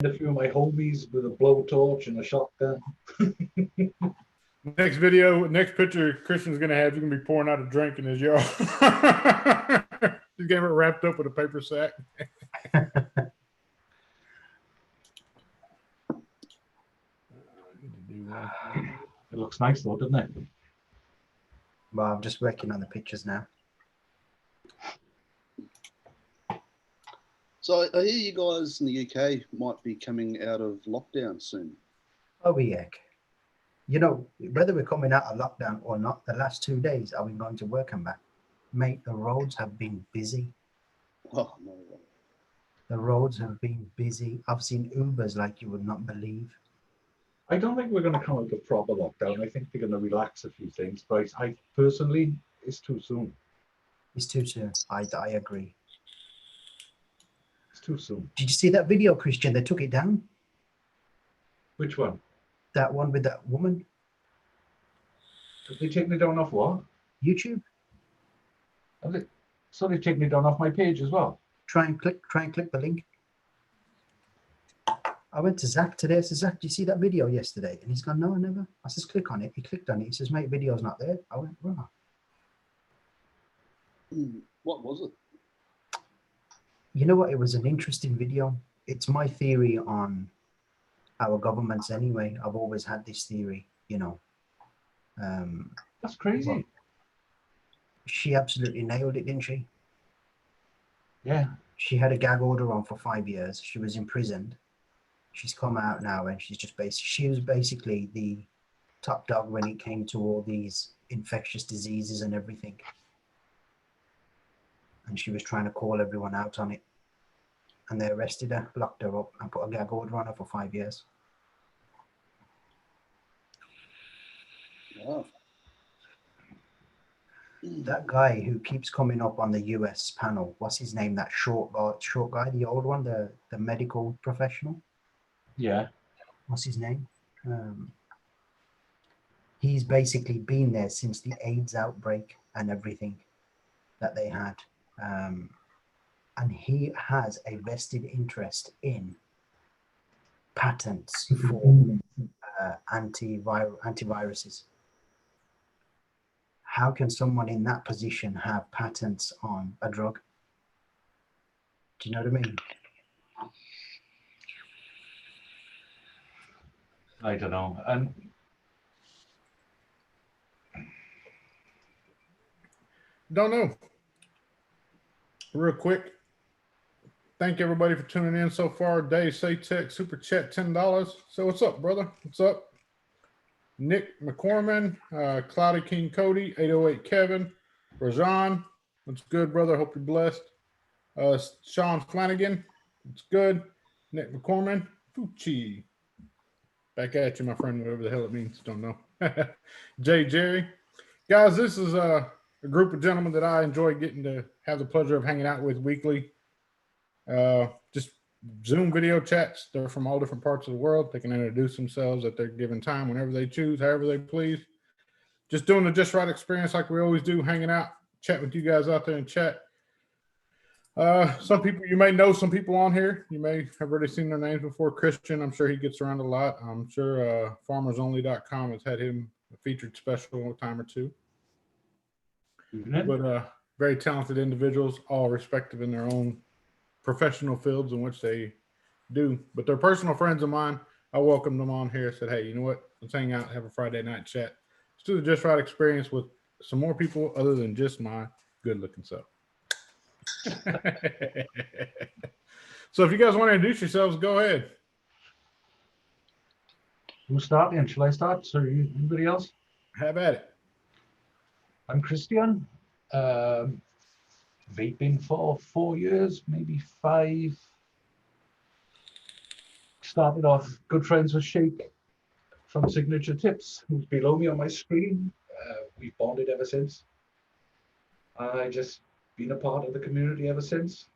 a few of my homies with a blowtorch and a shotgun. Next video, next picture Christian's gonna have, he's gonna be pouring out a drink in his yard. He's getting it wrapped up with a paper sack. It looks nice though, doesn't it? Well, I'm just working on the pictures now. So I hear you guys in the UK might be coming out of lockdown soon. Oh, heck. You know, whether we're coming out of lockdown or not, the last 2 days I've been going to work and back. Mate, the roads have been busy. Oh, no. The roads have been busy. I've seen Ubers like you would not believe. I don't think we're going to come out of proper lockdown. I think they're going to relax a few things, but I personally, it's too soon. It's too soon. I agree. It's too soon. Did you see that video, Christian? They took it down. Which one? That one with that woman. Have they taken it down off what? YouTube. So they've taken it down off my page as well. Try and click the link. I went to Zach today. I said, Zach, did you see that video yesterday? And he's gone, no, I never. I says, click on it. He clicked on it. He says, mate, video's not there. I went, right. What was it? You know what? It was an interesting video. It's my theory on our governments anyway. I've always had this theory, you know. That's crazy. Well, she absolutely nailed it, didn't she? Yeah. She had a gag order on for 5 years. She was imprisoned. She's come out now, and she's just she was basically the top dog when it came to all these infectious diseases and everything. And she was trying to call everyone out on it. And they arrested her, locked her up, and put a gag order on her for 5 years. Wow. That guy who keeps coming up on the US panel, what's his name? That short guy, the old one, the medical professional. Yeah. What's his name? He's basically been there since the AIDS outbreak and everything that they had. And he has a vested interest in patents for antiviruses. How can someone in that position have patents on a drug? Do you know what I mean? I don't know. Don't know. Real quick, thank everybody for tuning in so far. Dave Saytech, super chat $10. So what's up, brother? What's up? Nick McCorman, Cloudy King Cody, 808 Kevin, Rajan, what's good, brother? Hope you're blessed. Sean Flanagan, what's good? Nick McCorman, Fucci. Back at you, my friend, whatever the hell it means. Don't know. Jay Jerry. Guys, this is a group of gentlemen that I enjoy getting to have the pleasure of hanging out with weekly. Just Zoom video chats. They're from all different parts of the world. They can introduce themselves at their given time, whenever they choose, however they please. Just doing the Just Right experience like we always do, hanging out, chat with you guys out there in chat. Some people, you may know some people on here. You may have already seen their names before. Christian, I'm sure he gets around a lot. I'm sure farmersonly.com has had him a featured special a time or two. But very talented individuals, all respective in their own professional fields in which they do. But they're personal friends of mine. I welcomed them on here. Said, hey, you know what? Let's hang out, have a Friday night chat. Let's do the Just Right experience with some more people other than just my good-looking self. So if you guys want to introduce yourselves, go ahead. Who's starting? Shall I start? So anybody else? Have at it. I'm Christian. Vaping for 4 years, maybe 5. Started off good friends with Shake from Signature Tips, who's below me on my screen. We've bonded ever since. I just been a part of the community ever since.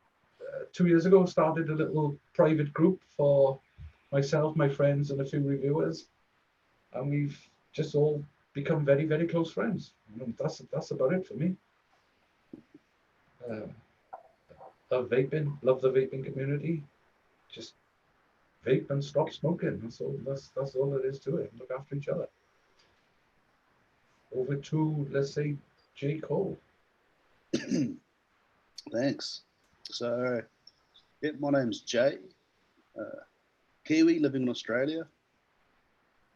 2 years ago, started a little private group for myself, my friends, and a few reviewers, and we've just all become very, very close friends. And that's about it for me. Love vaping, love the vaping community. Just vape and stop smoking. That's all it is to it. Look after each other. Over to, let's say, J. Cole. Thanks. So, yeah, my name's Jay, Kiwi, living in Australia.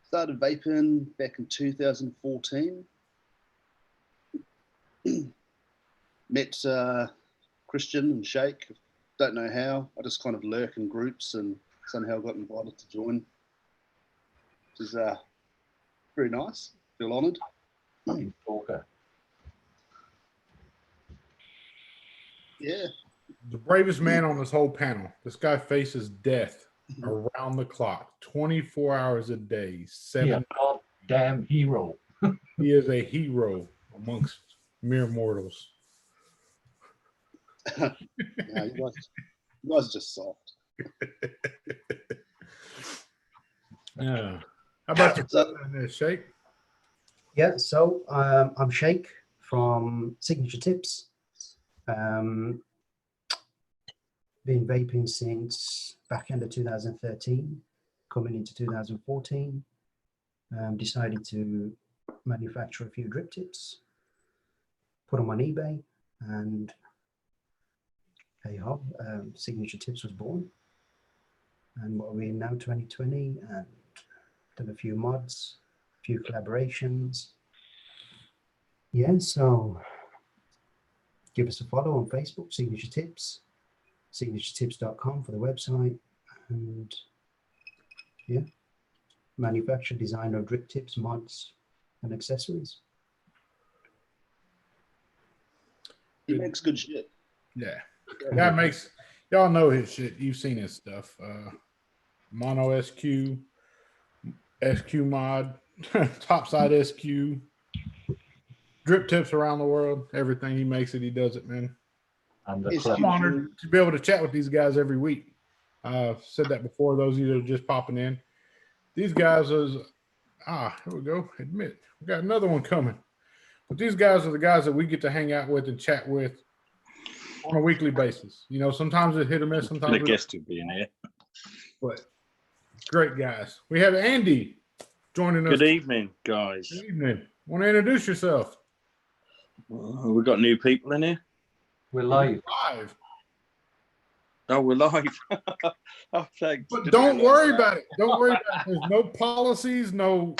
Started vaping back in 2014. Met Christian and Shake. Don't know how. I just kind of lurk in groups and somehow got invited to join, which is very nice. Feel honoured. Fucking talker. Yeah. The bravest man on this whole panel. This guy faces death around the clock, 24 hours a day, Yeah, goddamn hero. He is a hero amongst mere mortals. No, you guys are just soft. Yeah. How about you, Shake? Yeah, so I'm Shake from Signature Tips. Been vaping since back end of 2013, coming into 2014. Decided to manufacture a few drip tips, put them on eBay, and hey ho, Signature Tips was born. And what are we in now, 2020? And done a few mods, a few collaborations. Yeah, so give us a follow on Facebook, Signature Tips, signaturetips.com for the website, and yeah, manufacture, designer of drip tips, mods, and accessories. He makes good shit. Yeah. That makes, y'all know his shit. You've seen his stuff. Mono SQ, SQ mod, topside SQ, drip tips around the world. Everything he makes it, he does it, man. And I'm honored to be able to chat with these guys every week. I've said that before, those of you that are just popping in. These guys is, here we go, admit. We got another one coming. But these guys are the guys that we get to hang out with and chat with on a weekly basis. You know, sometimes it's hit or miss. Sometimes I guess to be in here. But great guys. We have Andy joining us. Good evening, guys. Good evening. Want to introduce yourself? We got new people in here. We're live. Live. Oh, we're live. Oh, thanks. But don't worry about it. Don't worry about it. There's no policies, no.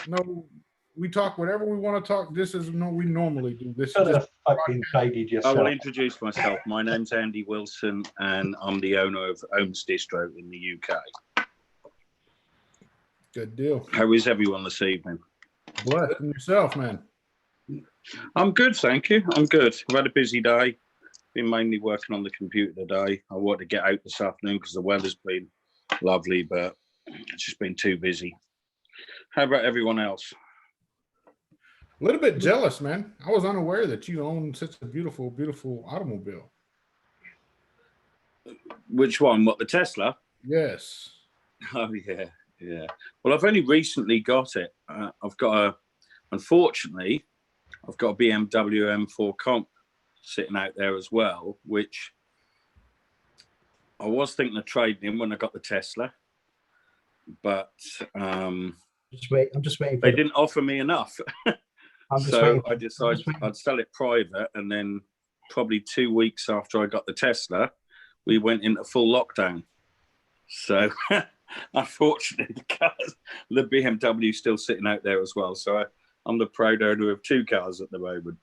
We talk whatever we want to talk. This is no we normally do. This is just fucking tidied I yourself. will introduce myself. My name's Andy Wilson, and I'm the owner of Ohms Distro in the UK. good deal. How is everyone this evening? Blessed in yourself, man. I'm good, thank you. I'm good. I've had a busy day. Been mainly working on the computer today. I wanted to get out this afternoon because the weather's been lovely, but it's just been too busy. How about everyone else? A little bit jealous, man. I was unaware that you own such a beautiful, beautiful automobile. Which one? What, the Tesla? Yes. Oh, yeah, yeah. Well, I've only recently got it. Unfortunately, I've got a BMW M4 Comp sitting out there as well, which I was thinking of trading in when I got the Tesla, but I'm just waiting for they didn't offer me enough. So I just decided I'd sell it private, and then probably 2 weeks after I got the Tesla, we went into full lockdown. So unfortunately, the BMW is still sitting out there as well. So I'm the proud owner of 2 cars at the moment.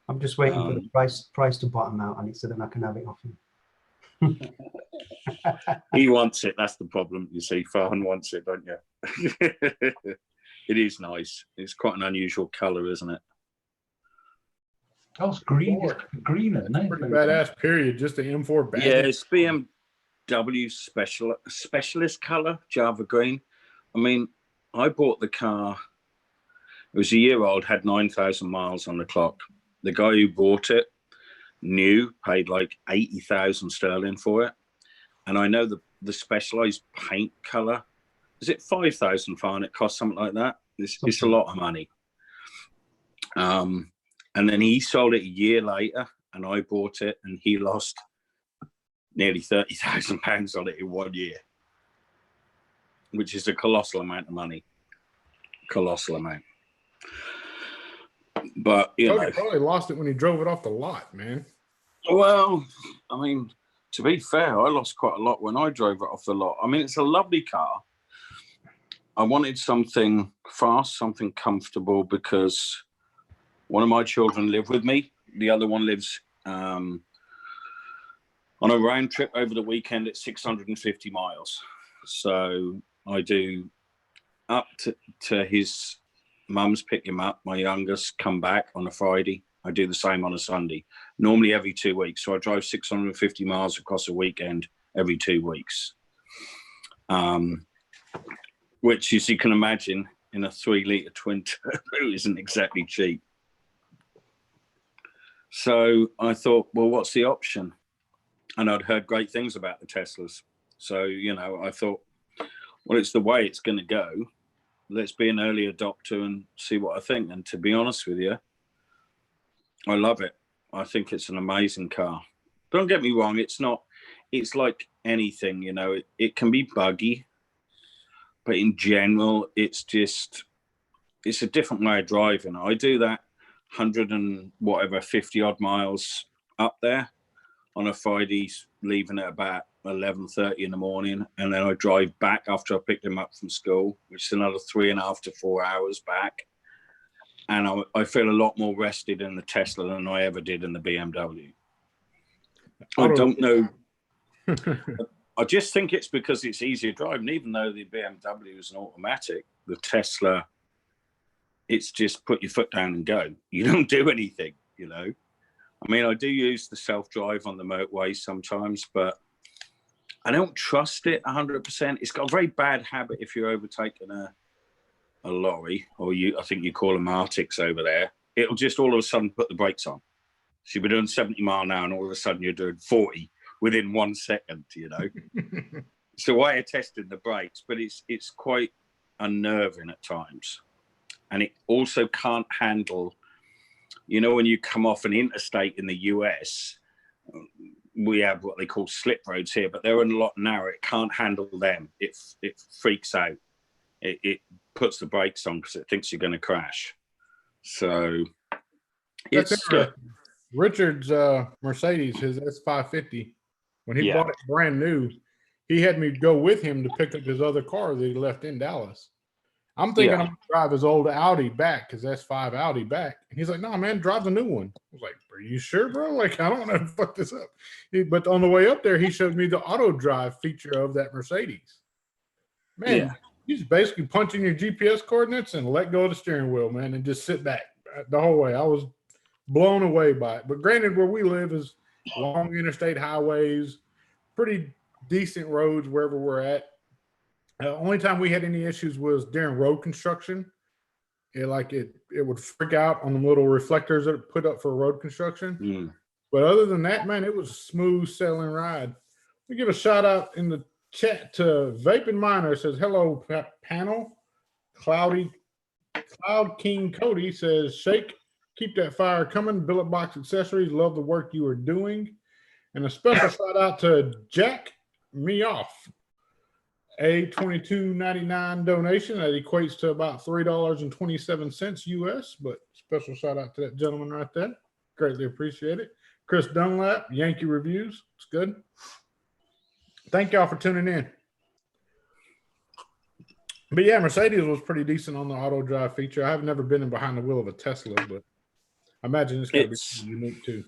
I'm just waiting for the price to bottom out on it so then I can have it off him. He wants it. That's the problem. You see, Farhan wants it, don't you? It is nice. It's quite an unusual color, isn't it? Oh, it's green. It's green at night. Pretty badass, period. Just the M4 bad. Yeah, it's BMW specialist color, Java green. I mean, I bought the car. It was a year old, had 9,000 miles on the clock. The guy who bought it paid like 80,000 sterling for it. And I know the specialized paint color. Is it 5,000 fine? It costs something like that. It's a lot of money. And then he sold it a year later, and I bought it, and he lost nearly £30,000 on it in 1 year. which is a colossal amount of money. Colossal amount. But, you know. He probably lost it when he drove it off the lot, man. Well, I mean, to be fair, I lost quite a lot when I drove it off the lot. I mean, it's a lovely car. I wanted something fast, something comfortable, because one of my children live with me. The other one lives on a round trip over the weekend at 650 miles. So I do up to his mum's, pick him up. My youngest come back on a Friday. I do the same on a Sunday, normally every 2 weeks. So I drive 650 miles across a weekend every 2 weeks. Which, as you can imagine, in a 3-litre twin turbo isn't exactly cheap. So I thought, well, what's the option? And I'd heard great things about the Teslas. So, you know, I thought, well, it's the way it's going to go. Let's be an early adopter and see what I think. And to be honest with you, I love it. I think it's an amazing car. Don't get me wrong. It's like anything, you know, it can be buggy, but in general, it's a different way of driving. I do that 50 odd miles up there on a Friday, leaving at about 11:30 in the morning. And then I drive back after I picked him up from school, which is another 3.5 to 4 hours back. And I feel a lot more rested in the Tesla than I ever did in the BMW. I don't know. I just think it's because it's easier driving. Even though the BMW is an automatic, the Tesla, it's just put your foot down and go. You don't do anything, you know. I mean, I do use the self-drive on the motorway sometimes, but I don't trust it 100%. It's got a very bad habit if you're overtaking a lorry, or I think you call them Arctics over there. It'll just all of a sudden put the brakes on. So you'll be doing 70 mile an hour and all of a sudden you're doing 40 within 1 second, you know. It's a way of testing the brakes, but it's quite unnerving at times. And it also can't handle, you know, when you come off an interstate in the US, we have what they call slip roads here, but they're a lot narrower. It can't handle them. It freaks out. It puts the brakes on because it thinks you're going to crash. So it's Richard's Mercedes, his S550, when he bought it brand new, he had me go with him to pick up his other car that he left in Dallas. I'm thinking I'm going to drive his old Audi back, his S5 Audi back. And he's like, no, man, drive the new one. I was like, are you sure, bro? Like, I don't want to fuck this up. But on the way up there, he showed me the auto drive feature of that Mercedes. Man, you just basically punch in your GPS coordinates and let go of the steering wheel, man, and just sit back the whole way. I was blown away by it. But granted, where we live is long interstate highways, pretty decent roads wherever we're at. Only time we had any issues was during road construction. It would freak out on the little reflectors that are put up for road construction. But other than that, man, it was a smooth sailing ride. We give a shout out in the chat to Vaping Miner. It says, hello, panel. Cloud King Cody says, Shake, keep that fire coming. Billet Box Accessories, love the work you are doing. And a special shout out to Jack Me Off. A $22.99 donation that equates to about $3.27 US, but special shout out to that gentleman right there. Greatly appreciate it. Chris Dunlap, Yankee Reviews. It's good. Thank y'all for tuning in. But yeah, Mercedes was pretty decent on the auto drive feature. I've never been in behind the wheel of a Tesla, but I imagine it's got to be unique too.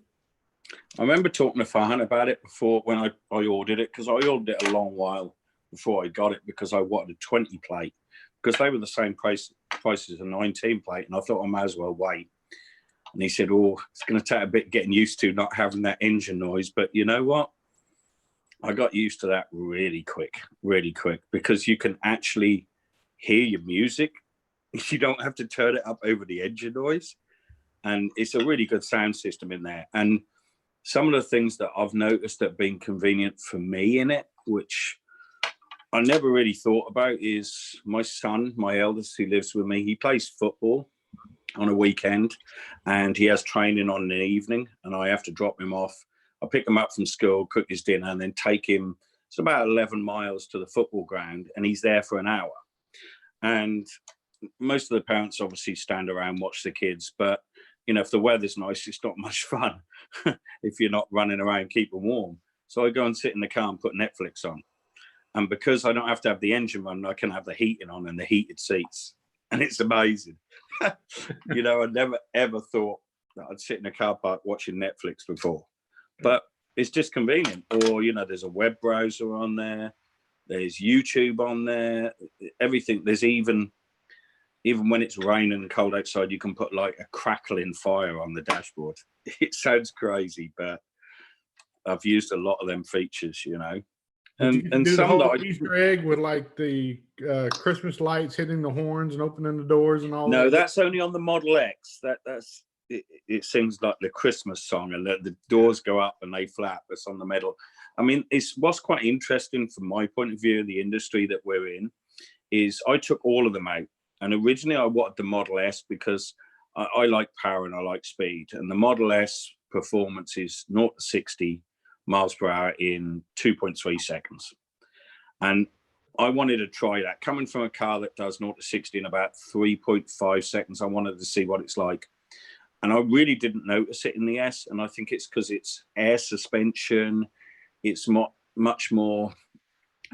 I remember talking to Farhan about it before when I ordered it, because I ordered it a long while before I got it because I wanted a 20 plate, because they were the same price as a 19 plate, and I thought I might as well wait. And he said, oh, it's going to take a bit getting used to not having that engine noise. But you know what? I got used to that really quick, because you can actually hear your music. You don't have to turn it up over the engine noise. And it's a really good sound system in there. And some of the things that I've noticed that have been convenient for me in it, which I never really thought about, is my son, my eldest, who lives with me, he plays football on a weekend and he has training on an evening, and I have to drop him off. I pick him up from school, cook his dinner, and then take him It's about 11 miles to the football ground, and he's there for an hour. And most of the parents obviously stand around, watch the kids, but you know, if the weather's nice, it's not much fun if you're not running around keeping warm. So I go and sit in the car and put Netflix on. And because I don't have to have the engine running, I can have the heating on and the heated seats. And it's amazing. You know, I never, ever thought that I'd sit in a car park watching Netflix before. But it's just convenient. Or, you know, there's a web browser on there. There's YouTube on there. Everything. There's even when it's raining and cold outside, you can put like a crackling fire on the dashboard. It sounds crazy, but I've used a lot of them features, you know. And do some the whole that Easter egg with like the Christmas lights hitting the horns and opening the doors and all that? No, that's only on the Model X. That's it sings like the Christmas song, and the doors go up and they flap. It's on the metal. I mean, it's what's quite interesting from my point of view, the industry that we're in, is I took all of them out. And originally I wanted the Model S because I like power and I like speed. And the Model S performance is 0 to 60 miles per hour in 2.3 seconds. And I wanted to try that. Coming from a car that does 0 to 60 in about 3.5 seconds, I wanted to see what it's like. And I really didn't notice it in the S. And I think it's because it's air suspension. It's much more,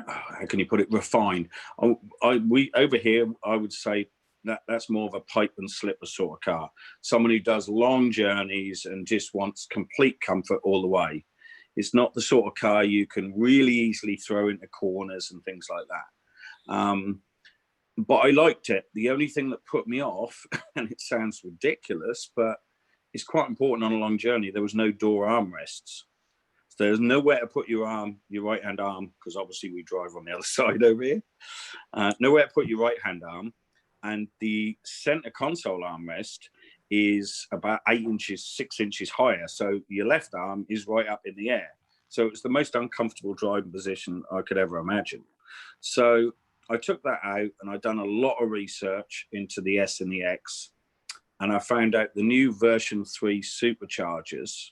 how can you put it, refined. We over here, I would say that's more of a pipe and slipper sort of car. Someone who does long journeys and just wants complete comfort all the way. It's not the sort of car you can really easily throw into corners and things like that. But I liked it. The only thing that put me off, and it sounds ridiculous, but it's quite important on a long journey, there was no door armrests. So there's nowhere to put your right-hand arm, because obviously we drive on the other side over here. Nowhere to put your right-hand arm. And the center console armrest is about 6 inches higher. So your left arm is right up in the air. So it's the most uncomfortable driving position I could ever imagine. So I took that out and I'd done a lot of research into the S and the X. And I found out the new version 3 superchargers,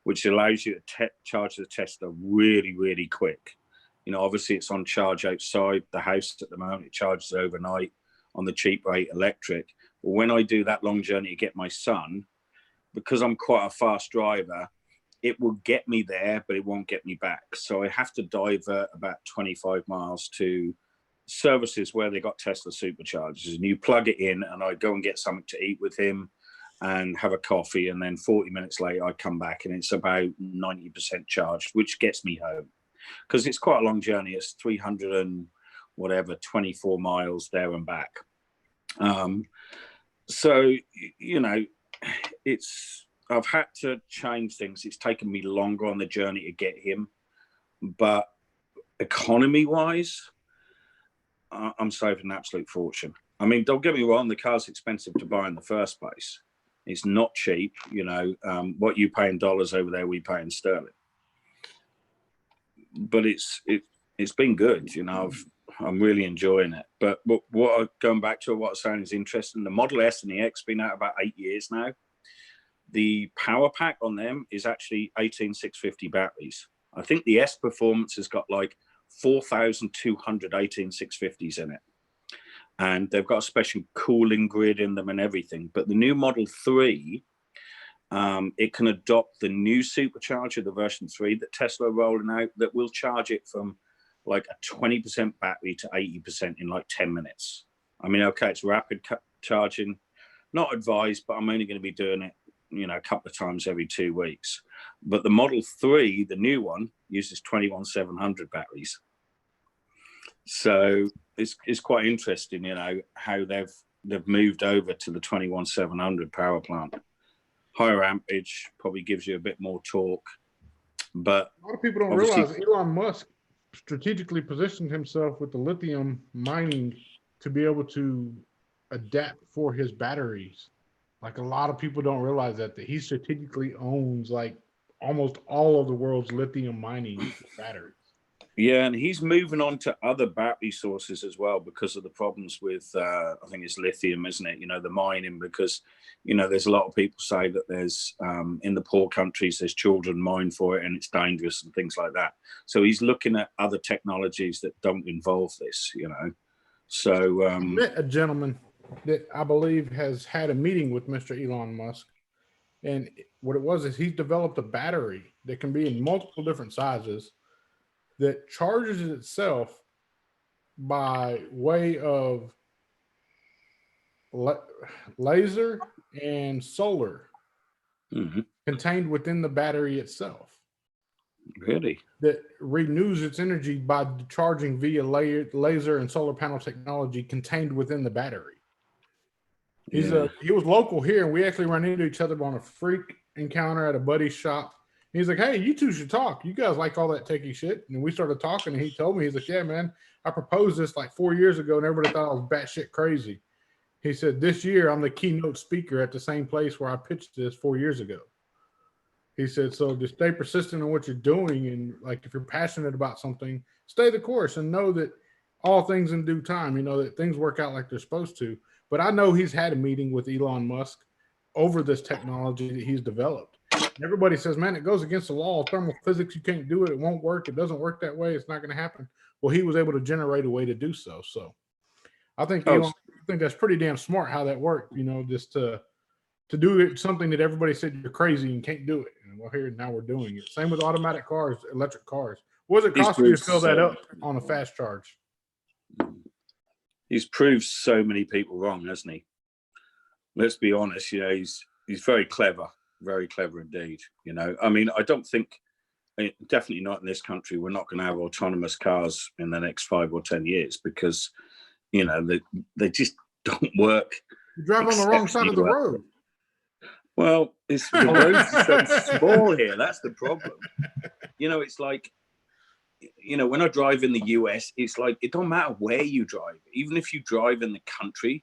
which allows you to charge the Tesla really, really quick. You know, obviously it's on charge outside the house at the moment. It charges overnight on the cheap rate electric. But when I do that long journey to get my son, because I'm quite a fast driver, it will get me there, but it won't get me back. So I have to divert about 25 miles to services where they got Tesla superchargers, and you plug it in and I go and get something to eat with him and have a coffee, and then 40 minutes later I come back and it's about 90% charged, which gets me home, because it's quite a long journey. It's 24 miles there and back. So, you know, I've had to change things. It's taken me longer on the journey to get him, but economy wise, I'm saving an absolute fortune. I mean, don't get me wrong, the car's expensive to buy in the first place. It's not cheap, you know. What you pay in dollars over there, we pay in sterling. But it's been good, you know. I'm really enjoying it. But going back to what I was saying is interesting. The Model S and the X been out about 8 years now. The power pack on them is actually 18650 batteries. I think the S Performance has got like 4,200 18650s in it. And they've got a special cooling grid in them and everything. But the new Model 3, it can adopt the new supercharger, the version 3 that Tesla are rolling out, that will charge it from like a 20% battery to 80% in like 10 minutes. I mean, okay, it's rapid charging, not advised, but I'm only going to be doing it, you know, a couple of times every 2 weeks. But the Model 3, the new one, uses 21700 batteries. So it's quite interesting, you know, how they've moved over to the 21700 power plant. Higher ampage probably gives you a bit more torque, but a lot of people don't realize Elon Musk strategically positioned himself with the lithium mining to be able to adapt for his batteries. Like, a lot of people don't realize that he strategically owns like almost all of the world's lithium mining batteries. Yeah, and he's moving on to other battery sources as well because of the problems with, I think it's lithium, isn't it? You know, the mining, because, you know, there's a lot of people say that there's, in the poor countries, there's children mine for it and it's dangerous and things like that. So he's looking at other technologies that don't involve this, you know. So, I met a gentleman that I believe has had a meeting with Mr. Elon Musk. And what it was is he's developed a battery that can be in multiple different sizes that charges itself by way of laser and solar contained within the battery itself. really? That renews its energy by charging via laser and solar panel technology contained within the battery. He was local here, and we actually ran into each other on a freak encounter at a buddy's shop. He's like, "Hey, you two should talk. You guys like all that techie shit." And we started talking, and he told me, he's like, "Yeah, man, I proposed this like 4 years ago, and everybody thought I was batshit crazy." He said, "This year, I'm the keynote speaker at the same place where I pitched this 4 years ago." He said, "So just stay persistent in what you're doing, and like if you're passionate about something, stay the course and know that all things in due time. You know that things work out like they're supposed to." But I know he's had a meeting with Elon Musk over this technology that he's developed. Everybody says, "Man, it goes against the law of thermal physics. You can't do it. It won't work. It doesn't work that way. It's not going to happen." Well, he was able to generate a way to do so. So I think Elon, I think that's pretty damn smart how that worked. You know, just to do it, something that everybody said you're crazy and can't do it. And well, here now we're doing it. Same with automatic cars, electric cars. What does it cost you to fill that up on a fast charge? He's proved so many people wrong, hasn't he? Let's be honest. You know, he's very clever indeed. You know, I mean, I don't think, definitely not in this country, we're not going to have autonomous cars in the next 5 or 10 years because, you know, they just don't work. You drive on the wrong side of the road. Well, the roads are so small here. That's the problem. You know, it's like, you know, when I drive in the US, it's like, it don't matter where you drive. Even if you drive in the country,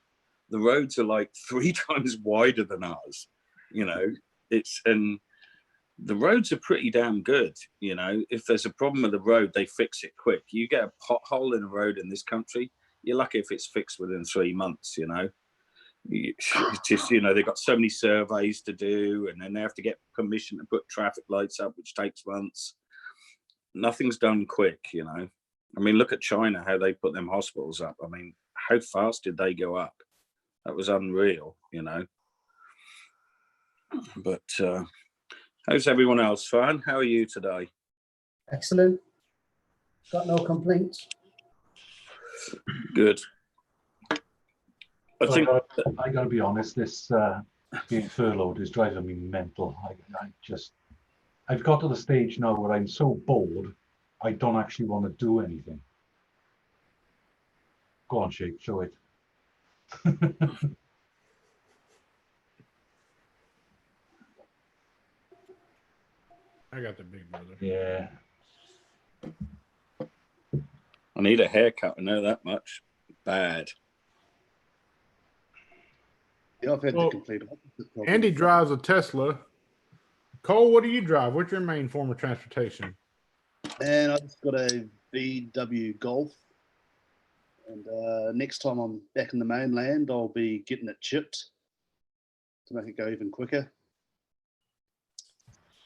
the roads are like 3 times wider than ours. You know, and the roads are pretty damn good. You know, if there's a problem with the road, they fix it quick. You get a pothole in a road in this country, you're lucky if it's fixed within 3 months, you know. It's just, you know, they've got so many surveys to do, and then they have to get permission to put traffic lights up, which takes months. Nothing's done quick, you know. I mean, look at China, how they put them hospitals up. I mean, how fast did they go up? That was unreal, you know. But how's everyone else, Fran? How are you today? Excellent. Got no complaints. Good. I got to be honest, this being furloughed is driving me mental. I've got to the stage now where I'm so bored, I don't actually want to do anything. Go on, Shake, show it. I got the big brother. Yeah. I need a haircut, I know that much. Bad. Yeah, I've had the complete opposite problem. Andy drives a Tesla. Cole, what do you drive? What's your main form of transportation? And I just got a VW Golf. And next time I'm back in the mainland, I'll be getting it chipped to make it go even quicker.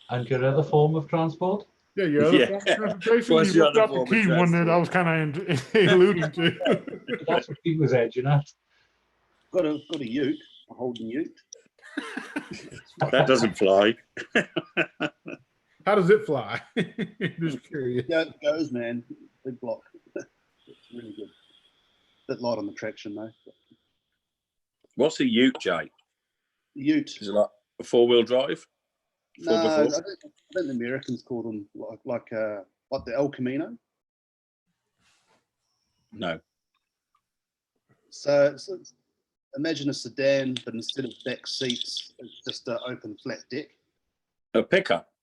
And your other form of transport? Yeah, your other form of transportation. What's You your looked other up the form of key one that I was kind of alluding to. That's what he was edging at. Got a ute, a Holden ute. That doesn't fly. How does it fly? Just curious. Yeah, it goes, man. Big block. It's really good. Bit light on the traction, though. What's a ute, Jay? Ute. Is it like a 4-wheel drive? No, I think the Americans call them like the El Camino. No. So imagine a sedan, but instead of back seats, it's just an open flat deck. A pickup?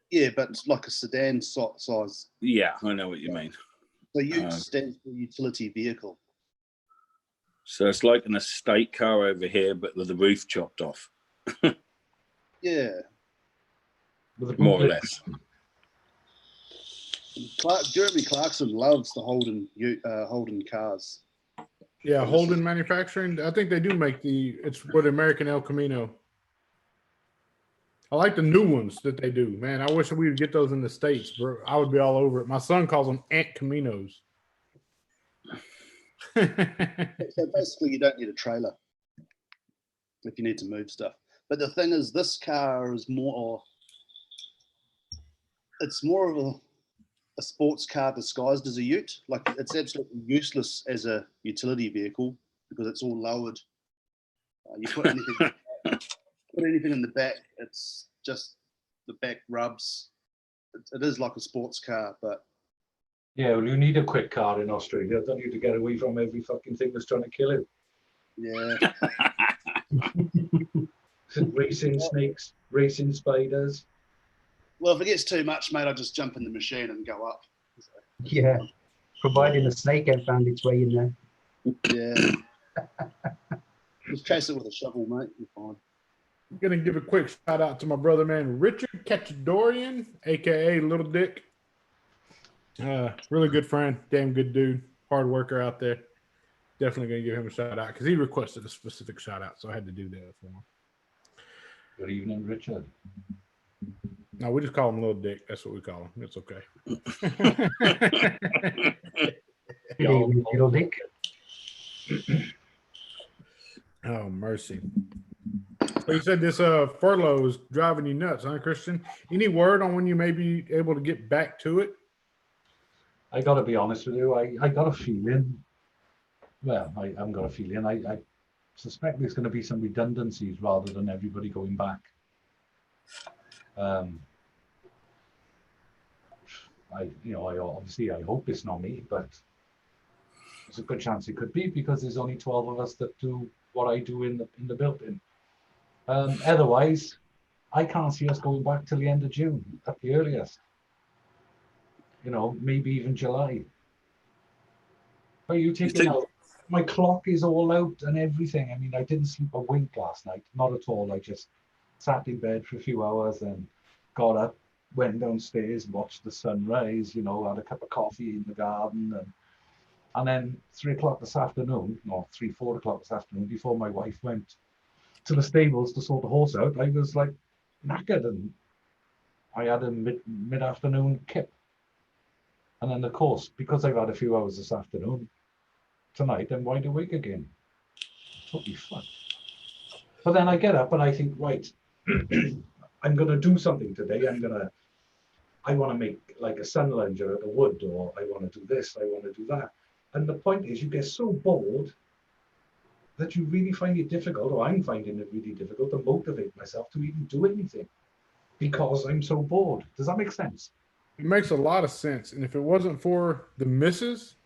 Yeah, but it's like a sedan size. Yeah, I know what you mean. So ute stands for utility vehicle. So it's like an estate car over here, but with the roof chopped off. Yeah. More or less. Jeremy Clarkson loves the Holden cars. Yeah, And this Holden is- Manufacturing. I think they do make it's for the American El Camino. I like the new ones that they do. Man, I wish we would get those in the States, bro. I would be all over it. My son calls them Ant Caminos. So basically, you don't need a trailer if you need to move stuff. But the thing is, this car is it's more of a sports car disguised as a ute. Like, it's absolutely useless as a utility vehicle because it's all lowered. You put anything in the back, it's just the back rubs. It is like a sports car, but Yeah, well, you need a quick car in Australia, don't you, to get away from every fucking thing that's trying to kill you. yeah. Racing snakes, racing spiders. Well, if it gets too much, mate, I just jump in the machine and go up. Yeah, providing the snake ain't found its way in there. Yeah. Just chase it with a shovel, mate. You're fine. I'm gonna give a quick shout out to my brother, man, Richard Cachadorian, aka Little Dick. Really good friend, damn good dude, hard worker out there. Definitely gonna give him a shout out because he requested a specific shout out, so I had to do that for him. Good evening, Richard. No, we just call him Little Dick. That's what we call him. It's okay. Good evening, little dick. Oh, mercy. So you said this furlough is driving you nuts, huh, Christian? Any word on when you may be able to get back to it? I got to be honest with you. I got a feeling. Well, I haven't got a feeling. I suspect there's going to be some redundancies rather than everybody going back. Obviously I hope it's not me, but there's a good chance it could be because there's only 12 of us that do what I do in the building. Otherwise, I can't see us going back till the end of June at the earliest. Maybe even July. Are you taking out? My clock is all out and everything. I mean, I didn't sleep a wink last night, not at all. I just sat in bed for a few hours and got up, went downstairs, watched the sunrise, had a cup of coffee in the garden, and then 3 o'clock this afternoon, or 4 o'clock this afternoon, before my wife went to the stables to sort the horse out, I was like knackered, and I had a mid-afternoon kip. And then, of course, because I've had a few hours this afternoon, tonight I'm wide awake again. Totally fucked. But then I get up and I think, right, I'm going to do something today. I want to make like a sun lounger out of wood, or I want to do this, I want to do that. And the point is, you get so bored that you really find it difficult, or I'm finding it really difficult to motivate myself to even do anything because I'm so bored. Does that make sense? It makes a lot of sense. And if it wasn't for the missus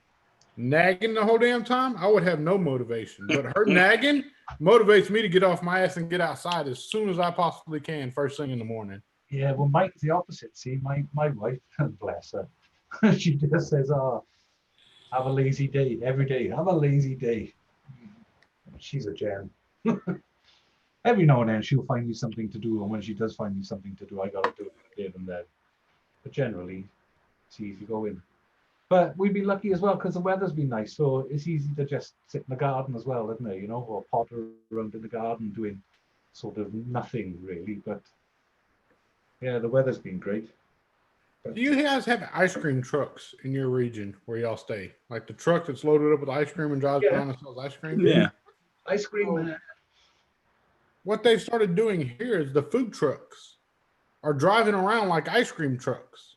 nagging the whole damn time, I would have no motivation. But her nagging motivates me to get off my ass and get outside as soon as I possibly can, first thing in the morning. Yeah, well, Mike's the opposite. See, my wife, bless her, she just says, have a lazy day every day. Have a lazy day. She's a gem. Every now and then she'll find me something to do, and when she does find me something to do, I gotta do it there and then. But generally, it's easy going. But we'd be lucky as well because the weather's been nice, so it's easy to just sit in the garden as well, isn't it? Or potter around in the garden doing sort of nothing really. But yeah, the weather's been great. Do you guys have ice cream trucks in your region where y'all stay? Like the truck that's loaded up with ice cream and drives around and sells ice cream? Yeah. Ice cream. What they've started doing here is the food trucks are driving around like ice cream trucks.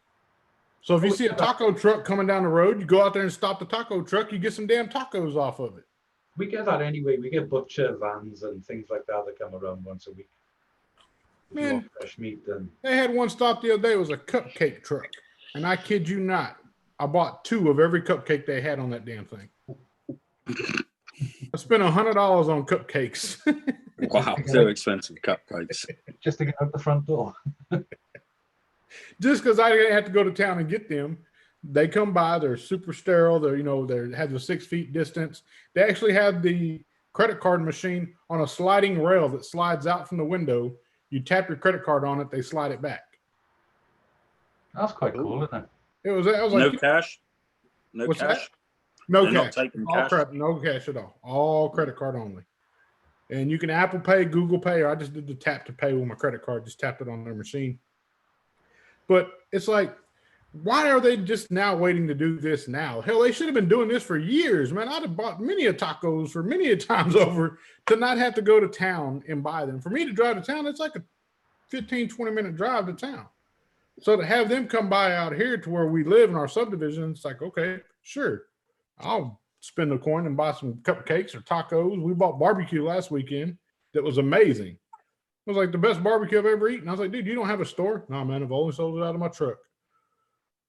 So if you see a taco truck coming down the road, you go out there and stop the taco truck, you get some damn tacos off of it. We get that anyway. We get butcher vans and things like that that come around once a week. If you want fresh meat, then They had one stop the other day. It was a cupcake truck. And I kid you not, I bought 2 of every cupcake they had on that damn thing. I spent $100 on cupcakes. Wow, they're expensive cupcakes. just to get out the front door. Just because I didn't have to go to town and get them, they come by. They're super sterile. They have the 6 feet distance. They actually have the credit card machine on a sliding rail that slides out from the window. You tap your credit card on it, they slide it back. That's quite cool, isn't it? It was. I was No like, cash. No what's that? cash. No They're not cash. taking All cash. crap. No cash at all credit card only. And you can Apple Pay, Google Pay, or I just did the tap to pay with my credit card. Just tapped it on their machine. But it's like, why are they just now waiting to do this now? Hell, they should have been doing this for years, man. I'd have bought many a tacos for many a times over to not have to go to town and buy them. For me to drive to town, it's like a 15, 20-minute drive to town. So to have them come by out here to where we live in our subdivision, it's like, okay, sure. I'll spend a coin and buy some cupcakes or tacos. We bought barbecue last weekend. That was amazing. It was like the best barbecue I've ever eaten. I was like, dude, you don't have a store? No, man, I've only sold it out of my truck.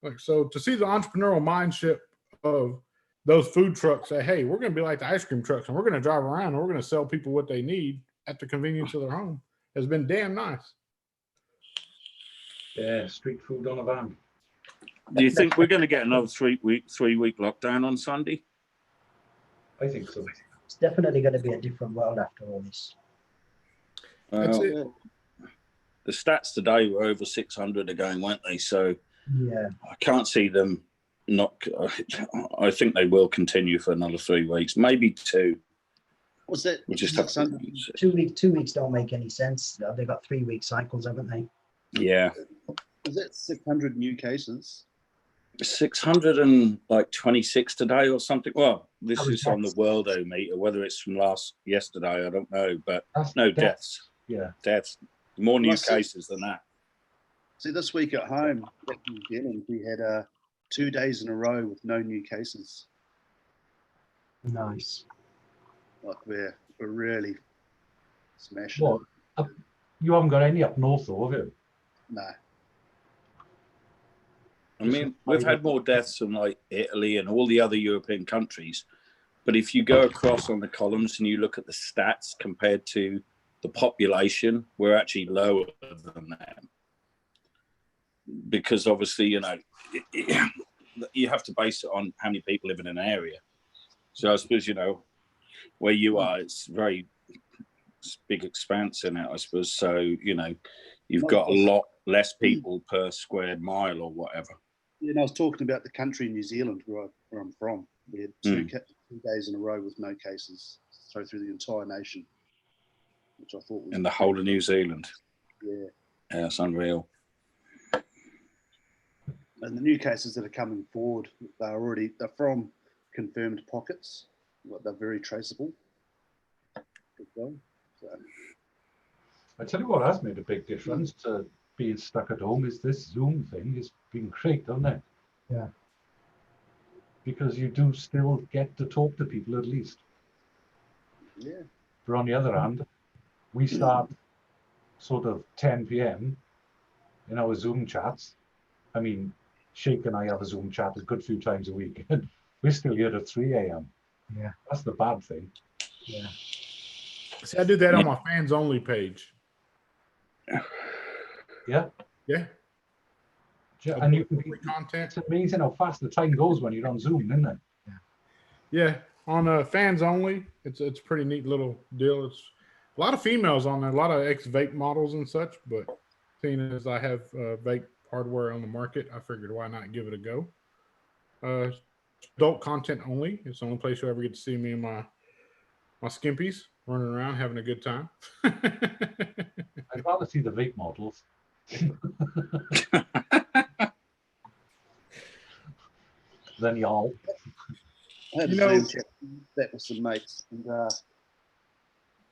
Like, so to see the entrepreneurial mindset of those food trucks say, hey, we're going to be like the ice cream trucks and we're going to drive around and we're going to sell people what they need at the convenience of their home has been damn nice. Yeah, street food on a van. Do you think we're going to get another 3 week lockdown on Sunday? I think so. It's definitely going to be a different world after all this. That's it. The stats today were over 600 again, weren't they? So Yeah. I can't see them not. I think they will continue for another 3 weeks, maybe 2. Was that We just have to. 2 weeks don't make any sense. They've got 3-week cycles, haven't they? Yeah, was that 600 new cases? 626 today or something. Well, this That was is on the deaths. Worldometer. Whether it's from yesterday, I don't know. But That's no deaths. deaths. Yeah. Deaths. More new Well, I see. cases than that. See, this week at home, back in New Zealand, we had 2 days in a row with no new cases. Nice. Like we're really smashing. What? You haven't got any up north, though, have you? No. I mean, we've had more deaths than like Italy and all the other European countries. But if you go across on the columns and you look at the stats compared to the population, we're actually lower than them. Because obviously, you know, you have to base it on how many people live in an area. So I suppose, you know, where you are, it's very big expanse in it, I suppose. So, you know, you've got a lot less people per square mile or whatever. Yeah, and I was talking about the country New Zealand where I'm from. We had 2 days in a row with no cases, so through the entire nation, which I thought was In the whole of New Zealand. Yeah. Yeah, it's unreal. And the new cases that are coming forward, they're from confirmed pockets. Like they're very traceable as well. So, I tell you what has made a big difference to being stuck at home is this Zoom thing has been great, doesn't it? Yeah. Because you do still get to talk to people at least. yeah. But on the other hand, we start sort of 10 p.m. in our Zoom chats. I mean, Sheikh and I have a Zoom chat a good few times a week. And we're still here at 3 a.m. Yeah. That's the bad thing. Yeah. See, I do that on my fans only page. Yeah. Yeah. And you can be, Content. it's amazing how fast the time goes when you're on Zoom, isn't it? Yeah, on fans only, it's a pretty neat little deal. It's a lot of females on there, a lot of ex-vape models and such. But seeing as I have vape hardware on the market, I figured why not give it a go. Adult content only. It's the only place you'll ever get to see me and my skimpies running around having a good time. I'd rather see the vape models. Than y'all. I had a Zoom chat that with some mates and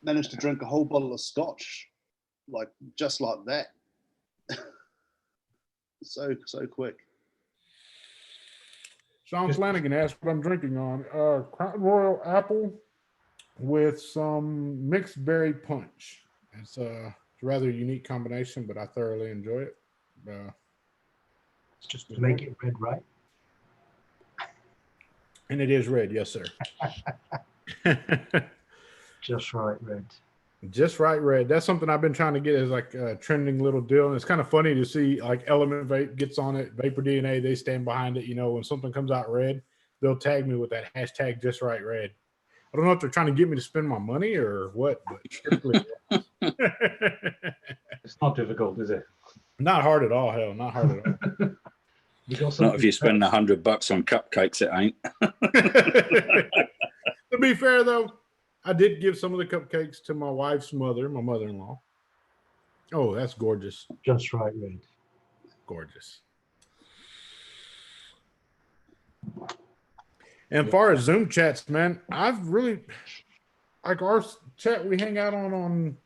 managed to drink a whole bottle of scotch, like just like that. so quick. Sean Flanagan asked what I'm drinking on. Crown Royal Apple with some mixed berry punch. It's a rather unique combination, but I thoroughly enjoy it. It's just to make it red, right? And it is red, yes, sir. Just right red. Just right red. That's something I've been trying to get as like a trending little deal. And it's kind of funny to see like Element Vape gets on it, Vapor DNA, they stand behind it. You know, when something comes out red, they'll tag me with that hashtag just right red. I don't know if they're trying to get me to spend my money or what, but It's not difficult, is it? not hard at all. Hell, not hard at all. You got Not something if you spend $100 on cupcakes, it ain't. To be fair, though, I did give some of the cupcakes to my wife's mother, my mother-in-law. Oh, that's gorgeous. Just right, Reed. Gorgeous. And as far as Zoom chats, man, I've really, like our chat we hang out on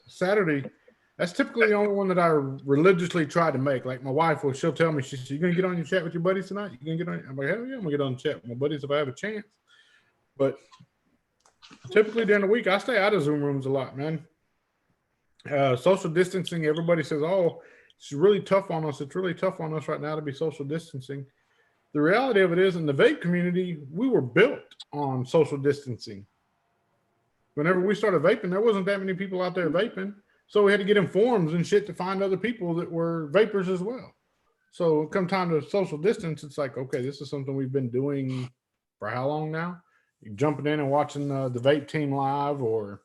Saturday, that's typically the only one that I religiously try to make. Like my wife she'll tell me, she's, you going to get on your chat with your buddies tonight? You going to get on? I'm like, hell yeah, I'm going to get on the chat with my buddies if I have a chance. But typically during the week, I stay out of Zoom rooms a lot, man. Social distancing, everybody says, oh, it's really tough on us. It's really tough on us right now to be social distancing. The reality of it is, in the vape community, we were built on social distancing. Whenever we started vaping, there wasn't that many people out there vaping. So we had to get in forums and shit to find other people that were vapors as well. So come time to social distance, it's like, okay, this is something we've been doing for how long now? You're jumping in and watching the vape team live, or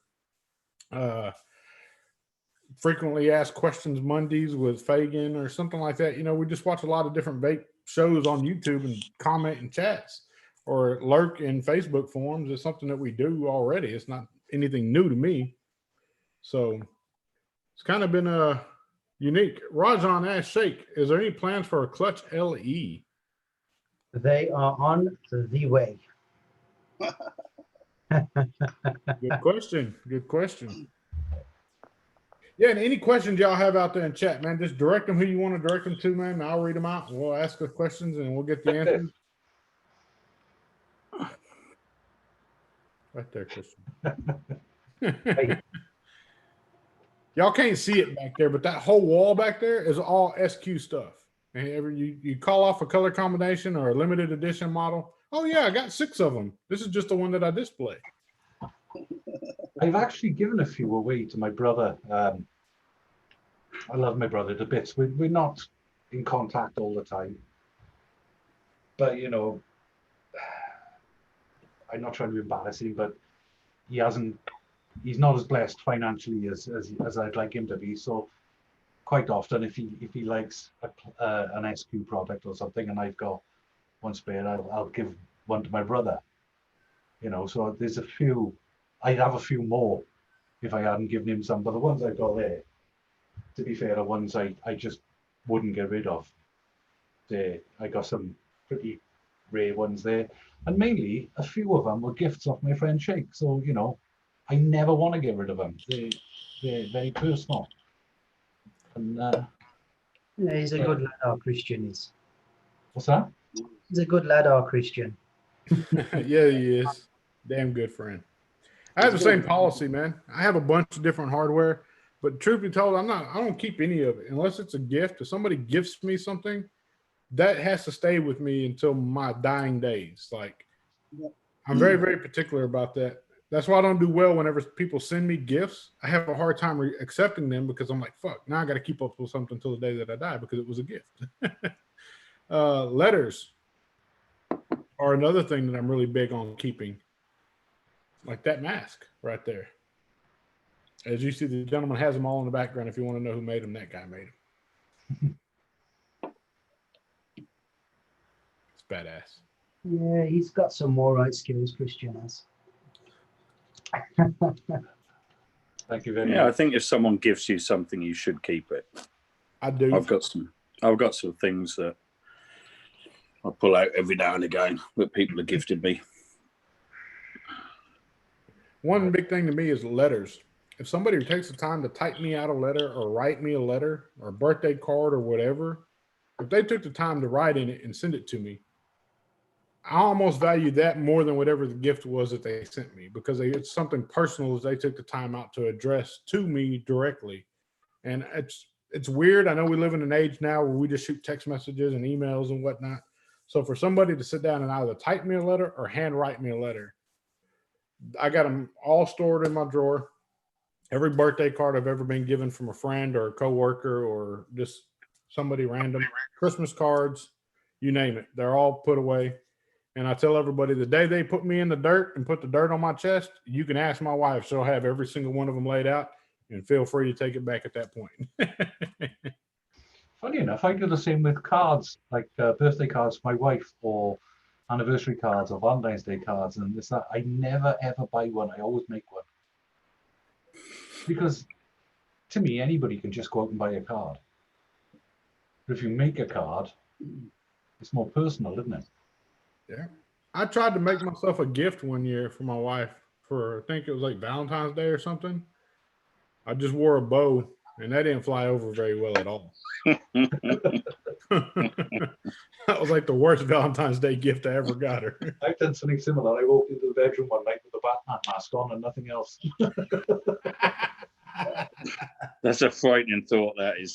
frequently asked questions Mondays with Fagan or something like that. You know, we just watch a lot of different vape shows on YouTube and comment in chats or lurk in Facebook forums. It's something that we do already. It's not anything new to me. So it's kind of been unique. Rajan asked Shake, is there any plans for a Clutch LE? They are on the way. Good question. Good question. Yeah, and any questions y'all have out there in chat, man, just direct them who you want to direct them to, man. I'll read them out. We'll ask the questions and we'll get the answers. Right there, Christian. Y'all can't see it back there, but that whole wall back there is all SQ stuff. And you call off a color combination or a limited edition model. Oh yeah, I got 6 of them. This is just the one that I display. I've actually given a few away to my brother. I love my brother to bits. We're not in contact all the time. But, you know, I'm not trying to embarrass him, but he's not as blessed financially as I'd like him to be. So quite often, if he likes an SQ product or something, and I've got one spare, I'll give one to my brother. You know, so there's a few. I'd have a few more if I hadn't given him some, but the ones I've got there, to be fair, are ones I just wouldn't get rid of. I got some pretty rare ones there, and mainly a few of them were gifts off my friend Shake. So, you know, I never want to get rid of them. They're very personal. And Yeah, he's a good lad, our Christian is. what's that? He's a good lad, our Christian. Yeah, he is. Damn good friend. I have the same policy, man. I have a bunch of different hardware, but truth be told, I don't keep any of it unless it's a gift. If somebody gifts me something, that has to stay with me until my dying days. Like, I'm very, very particular about that. That's why I don't do well whenever people send me gifts. I have a hard time accepting them because I'm like, fuck, now I got to keep up with something until the day that I die because it was a gift. Letters are another thing that I'm really big on keeping. Like that mask right there. As you see, the gentleman has them all in the background. If you want to know who made them, that guy made them. It's badass. Yeah, he's got some more right skills, Christian has. Thank you very Yeah, I much. think if someone gives you something, you should keep it. I do. I've got some things that I pull out every now and again that people have gifted me. One big thing to me is letters. If somebody takes the time to type me out a letter or write me a letter or a birthday card or whatever, if they took the time to write in it and send it to me, I almost value that more than whatever the gift was that they sent me because it's something personal that they took the time out to address to me directly. And it's weird. I know we live in an age now where we just shoot text messages and emails and whatnot. So for somebody to sit down and either type me a letter or handwrite me a letter, I got them all stored in my drawer. Every birthday card I've ever been given from a friend or a coworker or just somebody random, Christmas cards, you name it, they're all put away. And I tell everybody the day they put me in the dirt and put the dirt on my chest, you can ask my wife. She'll have every single one of them laid out and feel free to take it back at that point. Funny enough, I do the same with cards, like birthday cards for my wife, or anniversary cards, or Valentine's Day cards, and this that. I never ever buy one. I always make one because, to me, anybody can just go out and buy a card. But if you make a card, it's more personal, isn't it? Yeah. I tried to make myself a gift one year for my wife for, I think it was like Valentine's Day or something. I just wore a bow and that didn't fly over very well at all. That was like the worst Valentine's Day gift I ever got her. I've done something similar. I walked into the bedroom one night with the Batman mask on and nothing else. That's a frightening thought, that is.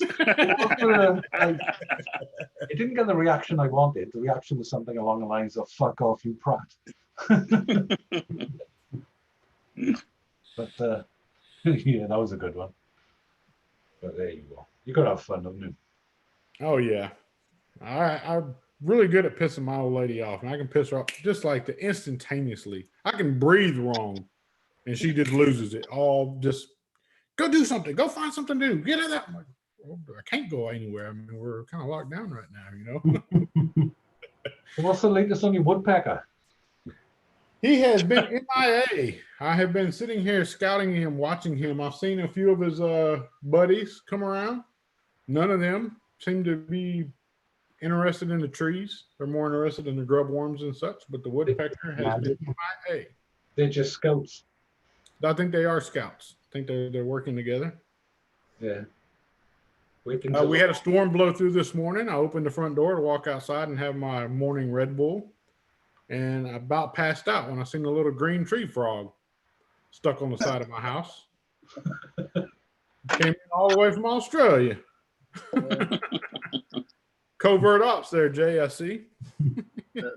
It didn't get the reaction I wanted. The reaction was something along the lines of "fuck off, you prat." But yeah, that was a good one. But there you go. You gotta have fun, haven't you? Oh yeah. I'm really good at pissing my old lady off, and I can piss her off just like the instantaneously. I can breathe wrong, and she just loses it. All just go do something. Go find something to do. Get out of that. I'm like, well, I can't go anywhere. I mean, we're kind of locked down right now, you know. What's the latest on your woodpecker? He has been MIA. I have been sitting here scouting him, watching him. I've seen a few of his buddies come around. None of them seem to be interested in the trees. They're more interested in the grub worms and such, but the woodpecker has been MIA. They're just scouts. I think they are scouts. I think they're working together. Yeah. We had a storm blow through this morning. I opened the front door to walk outside and have my morning Red Bull. And I about passed out when I seen a little green tree frog stuck on the side of my house. Came in all the way from Australia. Covert ops there, Jay, I see. Yeah,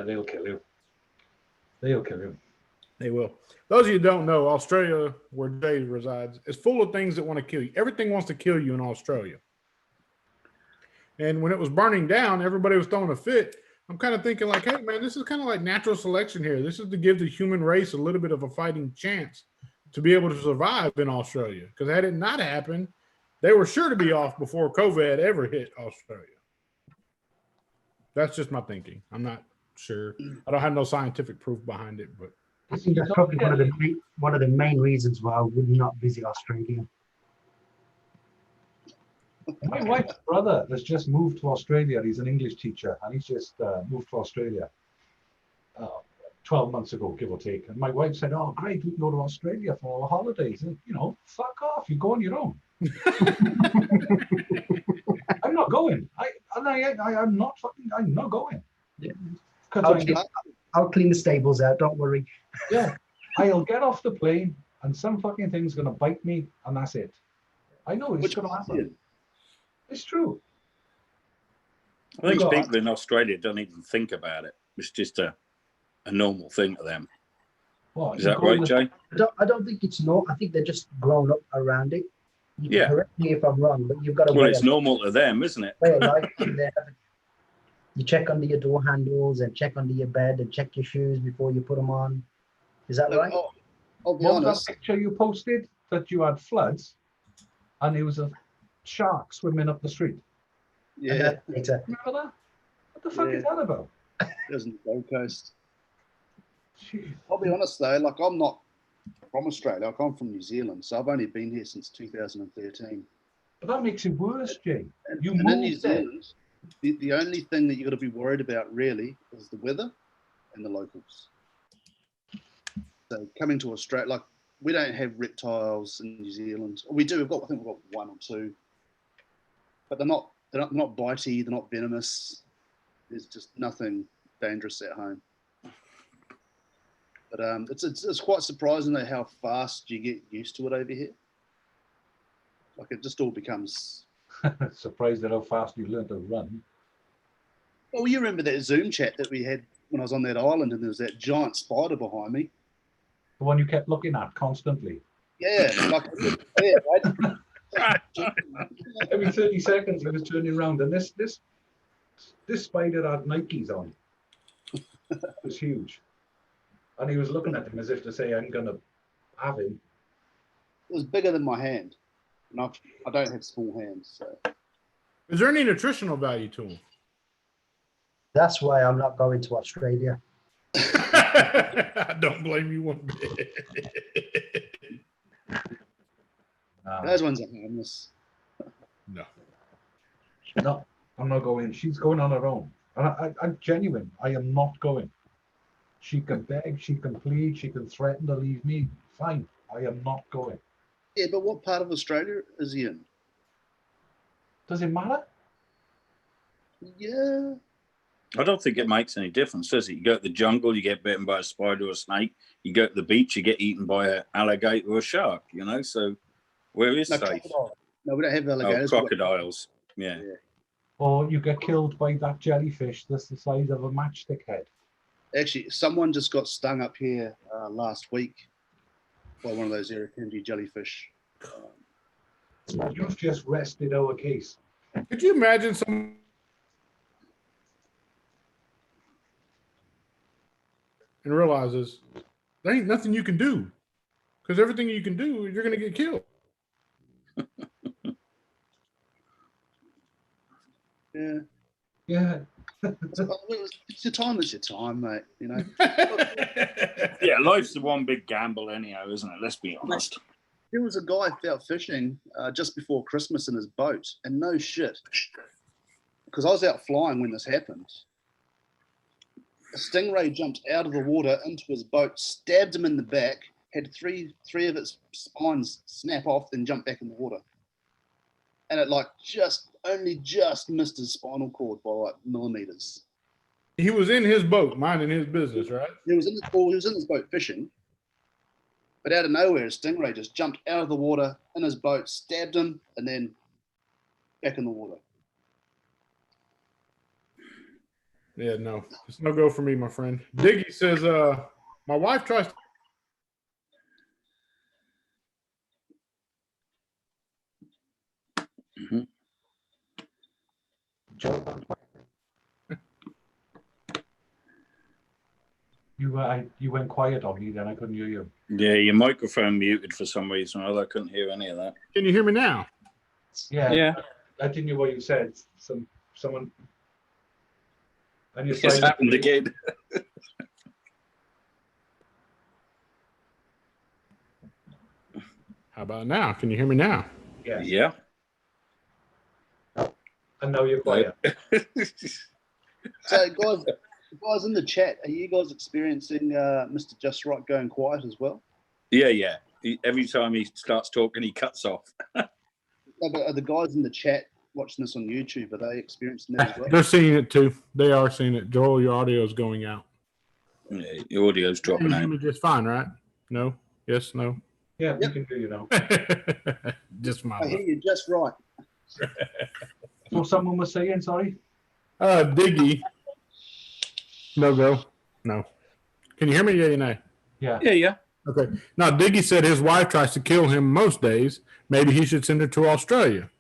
they'll kill you. They'll kill you. They will. Those of you who don't know, Australia, where Jay resides, is full of things that want to kill you. Everything wants to kill you in Australia. And when it was burning down, everybody was throwing a fit. I'm kind of thinking like, hey, man, this is kind of like natural selection here. This is to give the human race a little bit of a fighting chance to be able to survive in Australia. Because had it not happened, they were sure to be off before COVID had ever hit Australia. That's just my thinking. I'm not sure. I don't have no scientific proof behind it, but I think that's probably one of the main reasons why I would not visit Australia. My wife's brother has just moved to Australia. He's an English teacher, and he's just moved to Australia 12 months ago, give or take. And my wife said, "Oh, great, we can go to Australia for our holidays." And, you know, fuck off. You go on your own. I'm not going. I'm not going. Yeah. I'll clean the stables out. Don't worry. Yeah, I'll get off the plane, and some fucking thing's gonna bite me, and that's it. I know it's gonna happen. It's true. I think people in Australia don't even think about it. It's just a normal thing to them. What, is that right, Jay? I don't think it's not. I think they're just grown up around it. You can Yeah. correct me if I'm wrong, but you've got to. Well, it's normal to them, isn't it? Way of life in there. You check under your door handles and check under your bed and check your shoes before you put them on. Is that right? I'll be What was honest. that picture you posted that you had floods, and there was a shark swimming up the street? Yeah, Later. Remember that? What the fuck is that about? it was in the Gold Coast. Jeez. I'll be honest though, like I'm not from Australia. Like I'm from New Zealand, so I've only been here since 2013. But that makes it worse, Jay. You And in New moved there. Zealand, the only thing that you got to be worried about really is the weather and the locals. So coming to Australia, like we don't have reptiles in New Zealand. We do. I think we've got one or two, but they're not bitey. They're not venomous. There's just nothing dangerous at home. But it's quite surprising though how fast you get used to it over here. Like it just all becomes. Surprised at how fast you learned to run. Well, you remember that Zoom chat that we had when I was on that island, and there was that giant spider behind me. The one you kept looking at constantly. Yeah, like Every 30 seconds he was turning around, and this spider had Nikes on. It was huge. And he was looking at him as if to say, "I'm gonna have him." it was bigger than my hand. And I don't have small hands, so. Is there any nutritional value to them? That's why I'm not going to Australia. I don't blame you one bit. Those ones are harmless. No. No, I'm not going. She's going on her own. And I'm genuine. I am not going. She can beg, she can plead, she can threaten to leave me. Fine. I am not going. Yeah, but what part of Australia is he in? Does it matter? Yeah. I don't think it makes any difference, does it? You go to the jungle, you get bitten by a spider or a snake. You go to the beach, you get eaten by an alligator or a shark, you know? So where is No, safe? crocodile. No, we don't have Oh, alligators. crocodiles. Yeah. Or you get killed by that jellyfish that's the size of a matchstick head. Actually, someone just got stung up here last week by one of those Irukandji jellyfish. You've just rested our case. Could you imagine some and realizes there ain't nothing you can do because everything you can do, you're going to get killed. Yeah. Yeah. It's your time, it's your time, mate. You know. Yeah, life's the one big gamble anyhow, isn't it? Let's be honest. There was a guy out fishing just before Christmas in his boat, and no shit, because I was out flying when this happened. A stingray jumped out of the water into his boat, stabbed him in the back, had three of its spines snap off, then jump back in the water. And it only just missed his spinal cord by like millimeters. He was in his boat, minding his business, right? He was in his boat fishing, but out of nowhere, a stingray just jumped out of the water in his boat, stabbed him, and then back in the water. Yeah, no. It's no go for me, my friend. Diggy says, my wife tries to You went quiet on me, then I couldn't hear you. Yeah, your microphone muted for some reason or other. I couldn't hear any of that. Can you hear me now? Yeah. I didn't hear what you said. Someone. And you It's happened again. How about now? Can you hear me now? Yes. Yeah. And now you're quiet. So, guys in the chat, are you guys experiencing Mr.JustRight going quiet as well? Yeah. Every time he starts talking, he cuts off. No, but are the guys in the chat watching this on YouTube, are they experiencing that as well? They're seeing it too. They are seeing it. Joel, your audio is going out. Yeah, your audio's You dropping hear out. me just fine, right? No? Yes, no? Yeah, Yep. we can hear you now. Just my I hear you just right. So someone was saying, sorry? Diggy. No go. No. Can you hear me? Yeah, you know. Yeah. Yeah. Okay. Now, Diggy said his wife tries to kill him most days. Maybe he should send her to Australia.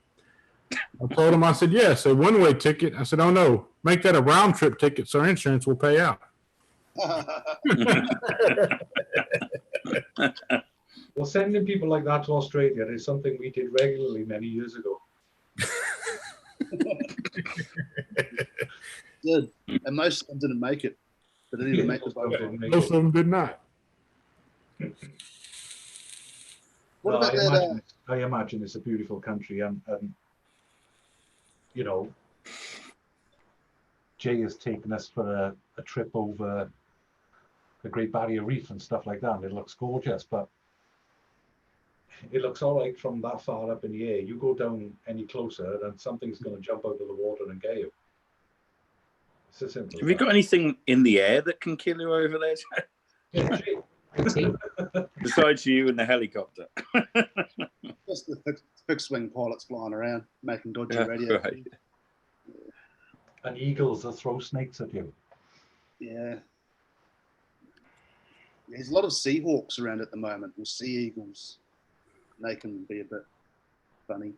I told him, I said, yes, a one-way ticket. I said, oh, no, make that a round-trip ticket so insurance will pay out. Well, sending people like that to Australia is something we did regularly many years ago. Good. And most of them didn't make it. They didn't even make the boat. Most of them did not. What about that? I imagine it's a beautiful country, and you know, Jay has taken us for a trip over the Great Barrier Reef and stuff like that, and it looks gorgeous, but it looks all right from that far up in the air. You go down any closer, and something's going to jump out of the water and get you. It's as simple. Have you got anything in the air that can kill you over there? Yeah, Jay. Besides you and the helicopter. Just the fixed wing pilots flying around making dodgy Yeah, radio. right. And eagles that throw snakes at you. Yeah. There's a lot of Seahawks around at the moment, or sea eagles. They can be a bit funny.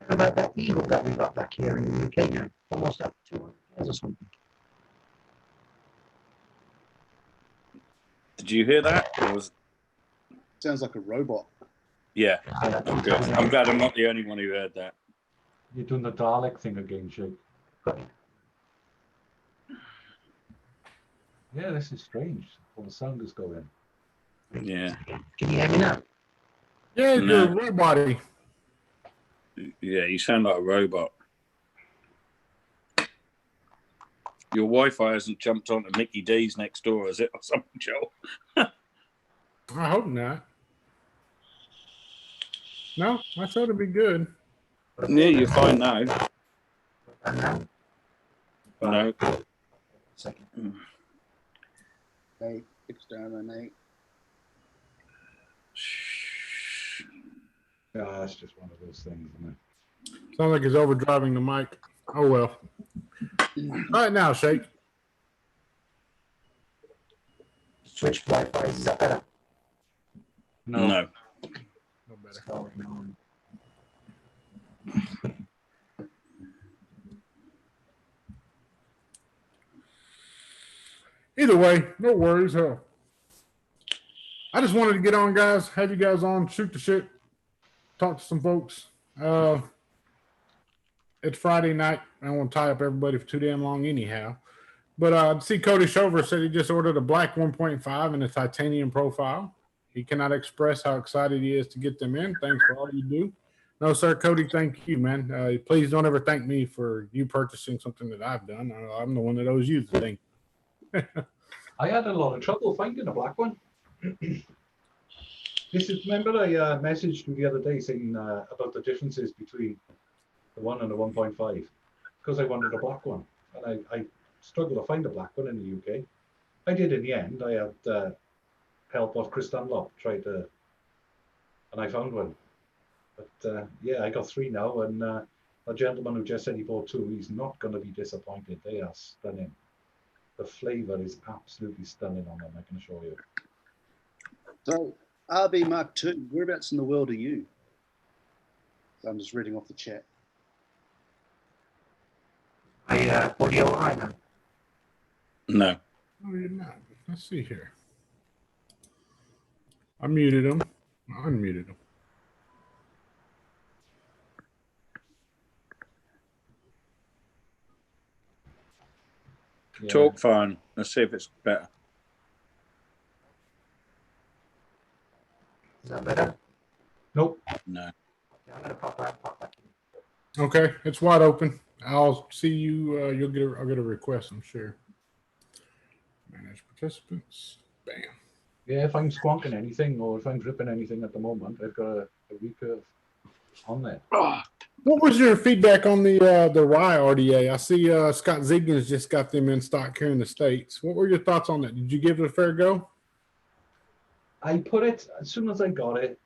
What about that eagle that we got back here in the UK now? Almost up to 200 years or something. Did you hear that? Or was... Sounds like a robot. Yeah, I'm good. I'm glad I'm not the only one who heard that. You're doing the Dalek thing again, Jake. Yeah, this is strange. All the sound is going. Yeah. Can you hear me now? Yeah, No. you're a robot. Yeah, you sound like a robot. Your Wi-Fi hasn't jumped onto Mickey D's next door, has it, or something, Joel? I hope not. No, I thought it'd be good. Yeah, you're fine now. And now? No. Second. 8, 6 down and 8. Yeah, that's just one of those things, isn't it? Sounds like he's overdriving the mic. Oh well. All right now, Shake. Switch Wi-Fi. Is that better? No. No better. Oh, no. Either way, no worries. I just wanted to get on, guys. Have you guys on, shoot the shit, talk to some folks. It's Friday night. I don't want to tie up everybody for too damn long anyhow. But see, Cody Shover said he just ordered a black 1.5 and a titanium profile. He cannot express how excited he is to get them in. Thanks for all you do. No, sir, Cody, thank you, man. Please don't ever thank me for you purchasing something that I've done. I'm the one that owes you the thing. I had a lot of trouble finding a black one. Remember I messaged you the other day saying about the differences between the 1 and the 1.5 because I wanted a black one, and I struggled to find a black one in the UK. I did in the end. I had help of Chris Dunlop, and I found one. But yeah, I got 3 now, and a gentleman who just said he bought 2, he's not going to be disappointed. They are stunning. The flavour is absolutely stunning on them, I can assure you. So, RB Mark II, whereabouts in the world are you? I'm just reading off the chat. Audio line now. No. Oh, you're not. Let's see here. I muted him. I unmuted him. Yeah. Talk fine. Let's see if it's better. Is that better? Nope. No. I'm gonna pop back in. Okay, it's wide open. I'll see you. I'll get a request, I'm sure. Manage participants. Bam. Yeah, if I'm squonking anything or if I'm dripping anything at the moment, I've got a recurve on there. What was your feedback on the rye RDA? I see Scott Ziegans just got them in stock here in the States. What were your thoughts on that? Did you give it a fair go? I put it, as soon as I got it,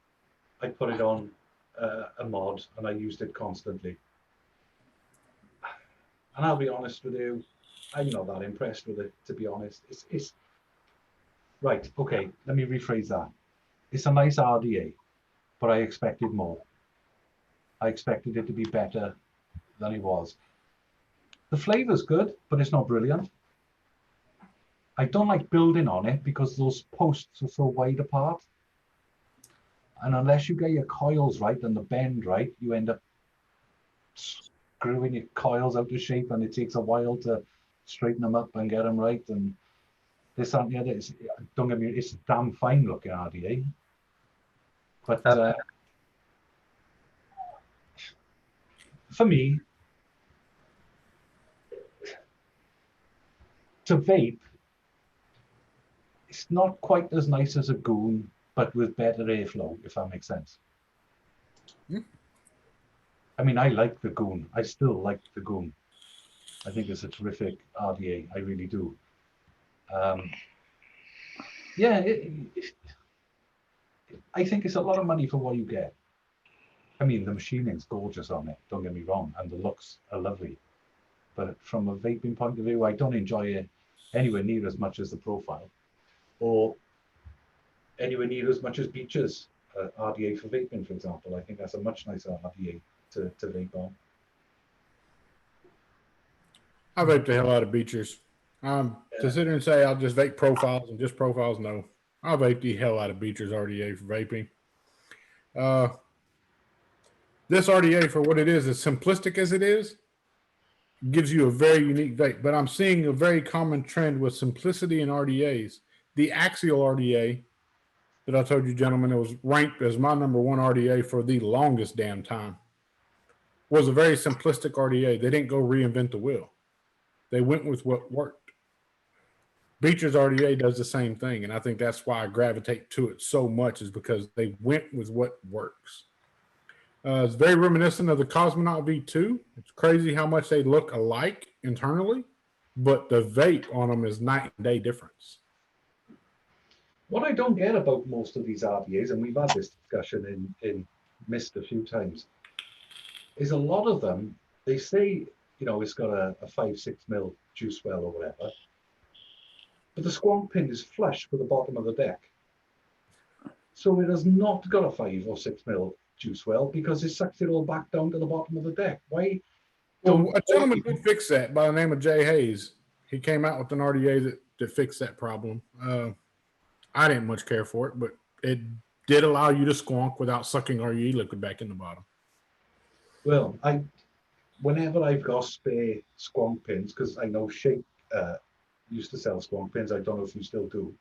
I put it on a mod and I used it constantly. And I'll be honest with you, I'm not that impressed with it, to be honest. It's right, okay, let me rephrase that. It's a nice RDA, but I expected more. I expected it to be better than it was. The flavor's good, but it's not brilliant. I don't like building on it because those posts are so wide apart. And unless you get your coils right and the bend right, you end up screwing your coils out of shape, and it takes a while to straighten them up and get them right. And this and the other, don't get me, it's a damn fine looking RDA. But for me, to vape, it's not quite as nice as a Goon, but with better airflow, if that makes sense. I mean, I like the Goon. I still like the Goon. I think it's a terrific RDA. I really do. Yeah, I think it's a lot of money for what you get. I mean, the machining's gorgeous on it, don't get me wrong, and the looks are lovely. But from a vaping point of view, I don't enjoy it anywhere near as much as the Profile, or anywhere near as much as Beecher's RDA for vaping, for example. I think that's a much nicer RDA to vape on. I vape the hell out of Beechers. To sit here and say I'll just vape Profiles and just Profiles, no. I'll vape the hell out of Beechers RDA for vaping. This RDA, for what it is, as simplistic as it is, gives you a very unique vape. But I'm seeing a very common trend with simplicity in RDAs. The Axial RDA that I told you, gentlemen, it was ranked as my #1 RDA for the longest damn time, was a very simplistic RDA. They didn't go reinvent the wheel. They went with what worked. Beecher's RDA does the same thing, and I think that's why I gravitate to it so much, is because they went with what works. It's very reminiscent of the Cosmonaut V2. It's crazy how much they look alike internally, but the vape on them is night and day difference. What I don't get about most of these RDAs, and we've had this discussion in Mist a few times, is a lot of them, they say, you know, it's got a 5-6 mil juice well or whatever, but the squonk pin is flush with the bottom of the deck. So it has not got a 5 or 6 mil juice well because it sucks it all back down to the bottom of the deck. Why? Well, a gentleman did fix that by the name of Jay Hayes. He came out with an RDA that fixed that problem. I didn't much care for it, but it did allow you to squonk without sucking RE liquid back in the bottom. Well, whenever I've got spare squonk pins, because I know Shake used to sell squonk pins, I don't know if you still do,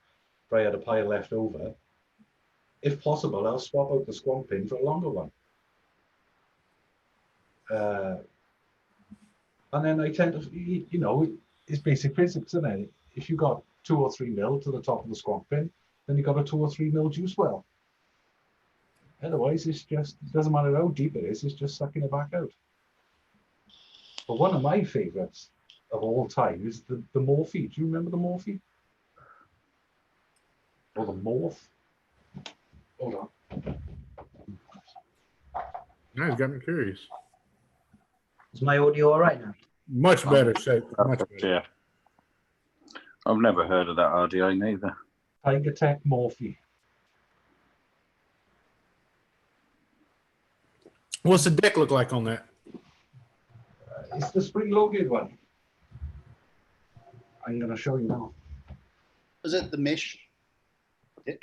but I had a pile left over. If possible, I'll swap out the squonk pin for a longer one. And then I tend to, you know, it's basic physics, isn't it? If you got 2 or 3 mil to the top of the squonk pin, then you got a 2 or 3 mil juice well. Otherwise, it's just, it doesn't matter how deep it is, it's just sucking it back out. But one of my favorites of all time is the Morphe. Do you remember the Morphe? Or the Morph? Hold on. Now he's got me curious. Is my audio all right now? Much better shape. Much better. Yeah. I've never heard of that RDA neither. Tiger Tech Morphe. What's the deck look like on that? It's the spring-loaded one. I'm going to show you now. Is it the mesh?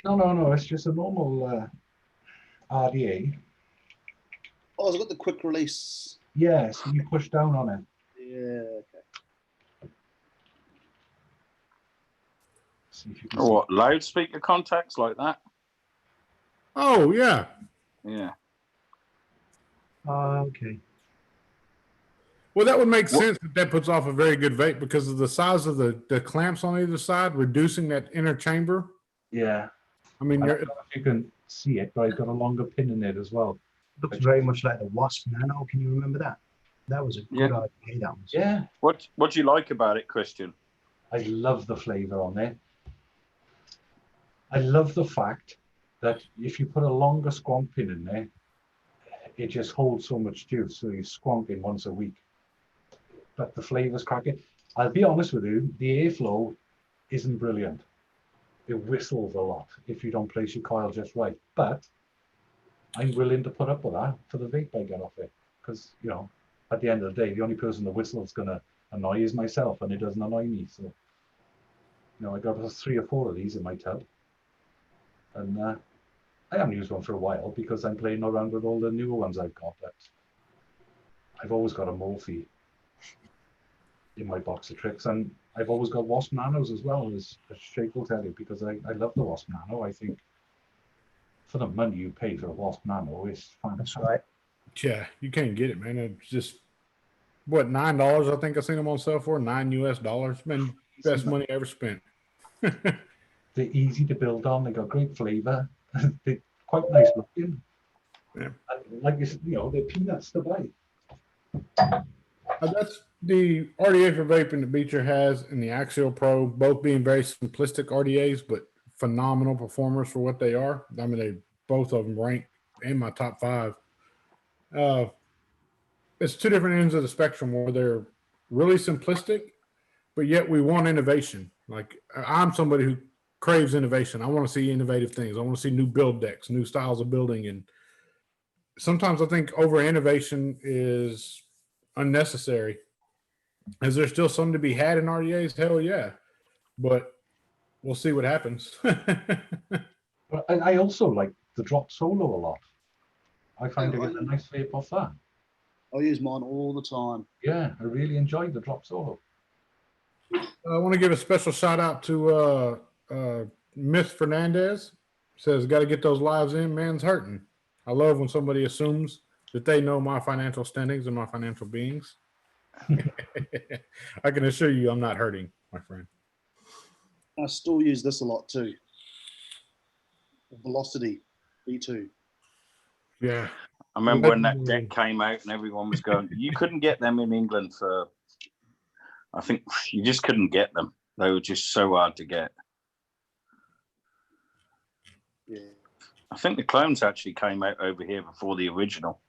No. It's just a normal RDA. Oh, it's got the quick release. Yeah, so you push down on it. Yeah, okay. See if you can Or what, loudspeaker contacts like that? Oh, yeah. Yeah. Okay. Well, that would make sense that puts off a very good vape because of the size of the clamps on either side, reducing that inner chamber. Yeah. I mean, I don't know if you can see it, but I've got a longer pin in it as well. Looks very much like the Wasp Nano. Can you remember that? That was a good idea. That was. Yeah. What do you like about it, Christian? I love the flavor on there. I love the fact that if you put a longer squonk pin in there, it just holds so much juice. So you're squonking once a week. But the flavor's cracking. I'll be honest with you, the airflow isn't brilliant. It whistles a lot if you don't place your coil just right. But I'm willing to put up with that for the vape I get off it. Because, you know, at the end of the day, the only person the whistle's going to annoy is myself, and it doesn't annoy me. So, you know, I got 3 or 4 of these in my tub. And I haven't used one for a while because I'm playing around with all the newer ones I've got. But I've always got a Morphe in my box of tricks, and I've always got Wasp Nanos as well, as Shake will tell you, because I love the Wasp Nano. I think for the money you pay for a Wasp Nano, it's fantastic. That's right. yeah, you can't get it, man. It's just, what, $9? I think I've seen them on sale for $9 US. Been best money I ever spent. They're easy to build on. They got great flavor. They're quite nice looking. Yeah. And like you know, they're peanuts to buy. That's the RDA for vaping that Beecher has and the Axial Pro, both being very simplistic RDAs, but phenomenal performers for what they are. I mean, both of them rank in my top 5. It's 2 different ends of the spectrum where they're really simplistic, but yet we want innovation. Like, I'm somebody who craves innovation. I want to see innovative things. I want to see new build decks, new styles of building. And sometimes I think over innovation is unnecessary. Is there still something to be had in RDAs? Hell yeah. But we'll see what happens. But I also like the drop solo a lot. I find Yeah, I get a nice vape off that. I use mine all the time. Yeah, I really enjoyed the drop solo. I want to give a special shout out to Miss Fernandez. Says, got to get those lives in. Man's hurting. I love when somebody assumes that they know my financial standings and my financial beings. I can assure you I'm not hurting, my friend. I still use this a lot too. Velocity V2. Yeah. I remember when that deck came out and everyone was going, you couldn't get them in England for, I think you just couldn't get them. They were just so hard to get. Yeah. I think the clones actually came out over here before the original.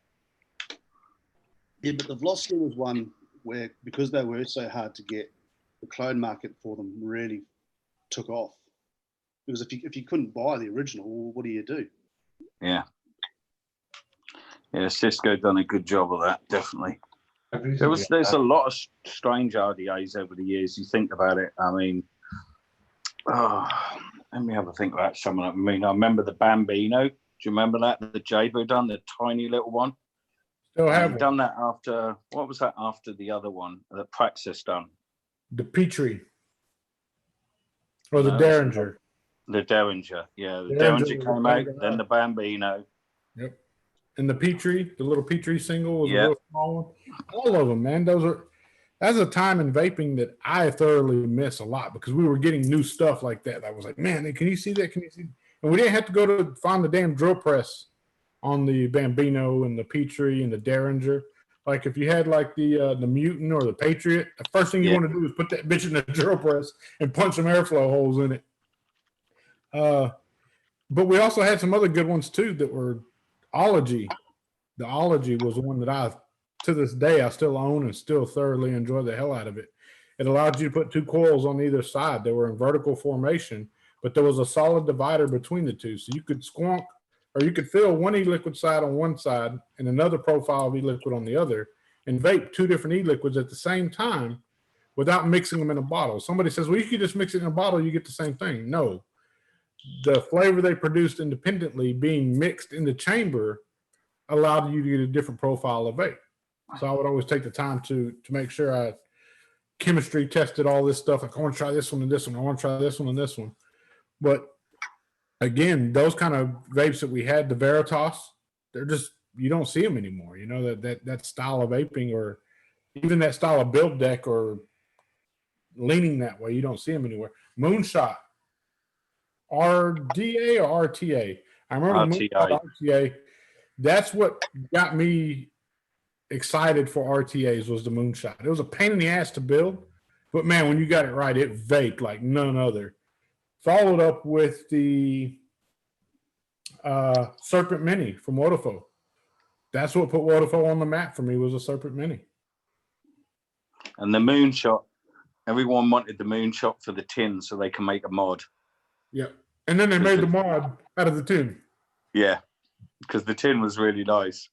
Yeah, but the Velocity was one where, because they were so hard to get, the clone market for them really took off. Because if you couldn't buy the original, well, what do you do? Yeah. Yeah, Cisco done a good job of that, definitely. There's a lot of strange RDAs over the years. You think about it. I mean, let me have a think about some of them. I mean, I remember the Bambino. Do you remember that? The Jabu done, the tiny little one. Still have done that after, what was that after the other one that Praxis done? the Petrie. Or the Derringer. The Derringer, yeah. The Derringer came out, then the Bambino. Yep. And the Petrie, the little Petrie single was a Yeah. real small one. All of them, man. That's a time in vaping that I thoroughly miss a lot because we were getting new stuff like that. I was like, man, can you see that? Can you see? And we didn't have to go to find the damn drill press on the Bambino and the Petrie and the Derringer. Like if you had like the Mutant or the Patriot, the first thing you want to do is put that bitch in the drill press and punch some airflow holes in it. But we also had some other good ones too that were Ology. The Ology was the one that to this day, I still own and still thoroughly enjoy the hell out of it. It allowed you to put two coils on either side. They were in vertical formation, but there was a solid divider between the two. So you could squonk, or you could fill one e-liquid side on one side and another profile of e-liquid on the other and vape two different e-liquids at the same time without mixing them in a bottle. Somebody says, well, you could just mix it in a bottle, you get the same thing. No. The flavor they produced independently being mixed in the chamber allowed you to get a different profile of vape. So I would always take the time to make sure I chemistry tested all this stuff. Like, I want to try this one and this one. I want to try this one and this one. But again, those kind of vapes that we had, the Veritas, they're just, you don't see them anymore. You know, that style of vaping or even that style of build deck or leaning that way, you don't see them anywhere. Moonshot, RDA or RTA? I remember the Moonshot RTA. That's what got me excited for RTAs was the Moonshot. It was a pain in the ass to build, but man, when you got it right, it vaped like none other. Followed up with the Serpent Mini from Wodafo. That's what put Wodafo on the map for me, was a Serpent Mini. And the Moonshot, everyone wanted the Moonshot for the tin so they can make a mod. Yep. And then they made the mod out of the tin. Yeah, because the tin was really nice.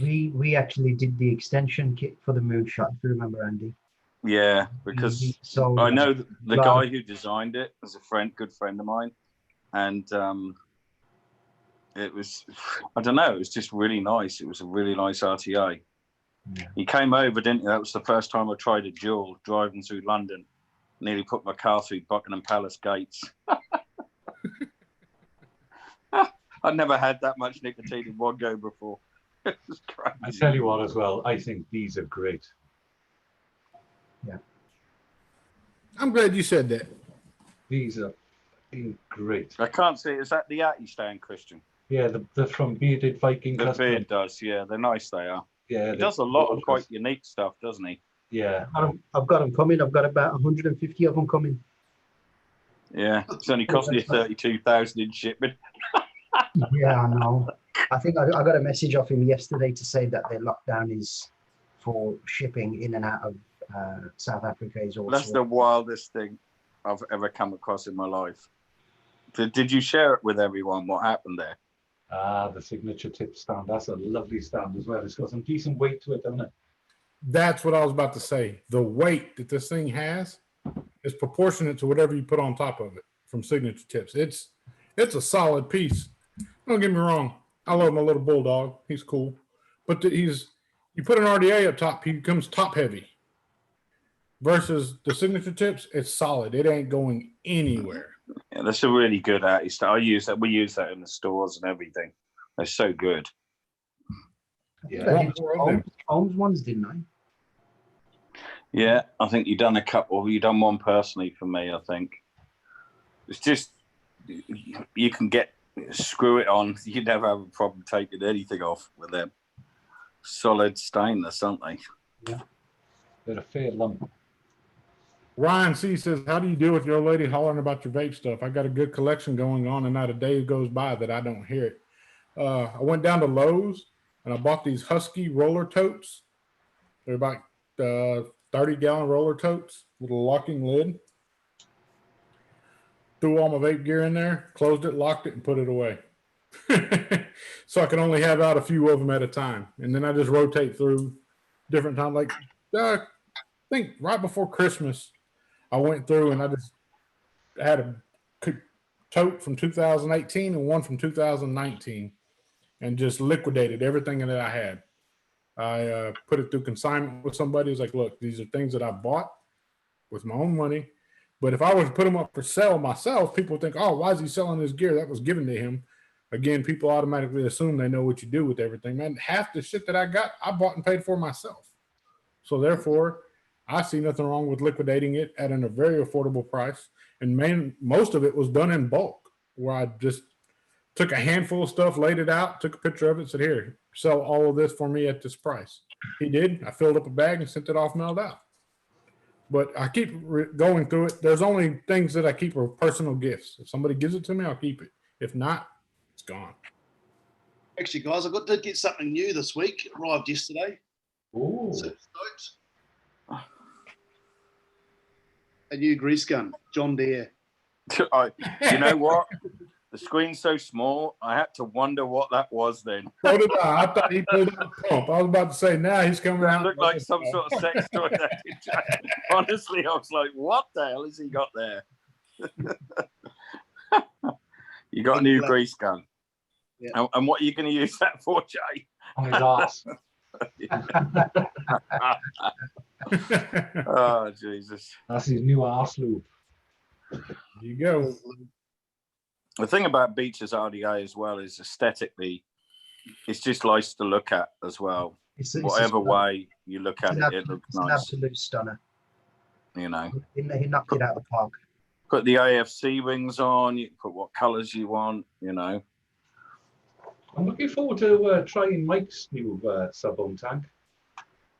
We actually did the extension kit for the Moonshot, if you remember, Andy. Yeah, because I know the guy who designed it was a good friend of mine, and it was, I don't know, it was just really nice. It was a really nice RTA. Yeah. He came over, didn't he? That was the first time I tried a dual driving through London. Nearly put my car through Buckingham Palace gates. I'd never had that much nicotine in one go before. It was crazy. I tell you what, as well, I think these are great. Yeah. I'm glad you said that. These are great. I can't see. Is that the Atty stand, Christian? Yeah, the from Bearded Viking. The beard does, yeah. They're nice, they are. Yeah, he does a lot of quite unique stuff, doesn't he? Yeah. I've got them coming. I've got about 150 of them coming. Yeah, it's only cost me 32,000 in shipment. Yeah, I know. I think I got a message off him yesterday to say that their lockdown is for shipping in and out of South Africa is also. That's the wildest thing I've ever come across in my life. Did you share it with everyone? What happened there? The signature tip stand. That's a lovely stand as well. It's got some decent weight to it, doesn't it? That's what I was about to say. The weight that this thing has is proportionate to whatever you put on top of it from signature tips. It's a solid piece. Don't get me wrong. I love my little bulldog. He's cool, but you put an RDA up top, he becomes top heavy. Versus the signature tips, it's solid. It ain't going anywhere. Yeah, that's a really good artist. I use that. We use that in the stores and everything. They're so good. Yeah. Want more of them. Holmes ones, didn't I? Yeah, I think you've done a couple. You've done one personally for me, I think. It's just, you can screw it on. You never have a problem taking anything off with them. Solid stainless, aren't they? Yeah. They're a fair lump. Ryan C says, how do you deal with your old lady hollering about your vape stuff? I got a good collection going on and not a day goes by that I don't hear it. I went down to Lowe's and I bought these Husky roller totes. They're about 30-gallon roller totes with a locking lid. Threw all my vape gear in there, closed it, locked it, and put it away. So I can only have out a few of them at a time. And then I just rotate through different times. Like, I think right before Christmas, I went through and I just had a tote from 2018 and one from 2019 and just liquidated everything that I had. I put it through consignment with somebody. It's like, look, these are things that I bought with my own money. But if I was to put them up for sale myself, people would think, oh, why is he selling his gear? That was given to him. Again, people automatically assume they know what you do with everything. Man, half the shit that I got, I bought and paid for myself. So therefore, I see nothing wrong with liquidating it at a very affordable price. And most of it was done in bulk, where I just took a handful of stuff, laid it out, took a picture of it, said, here, sell all of this for me at this price. He did. I filled up a bag and sent it off, mailed out. But I keep going through it. There's only things that I keep are personal gifts. If somebody gives it to me, I'll keep it. If not, it's gone. Actually, guys, did get something new this week. It arrived yesterday. Oh. So stoked. A new grease gun, John Deere. You know what? The screen's so small, I had to wonder what that was then. So did I. I thought he pulled out a pump. I was about to say, now he's coming That out. looked like some sort of sex toy. Honestly, I was like, what the hell has he got there? You got a new grease gun. Yeah. And what are you going to use that for, Jay? On his ass. Oh, Jesus. That's his new arse lube. There you go. The thing about Beech's RDA as well is aesthetically, it's just nice to look at as well. Whatever way you look at it, it looks nice. An nice. absolute stunner. You know, He knocked it out of the park. put the AFC wings on. You can put what colours you want. You know. I'm looking forward to trying Mike's new sub-ohm tank.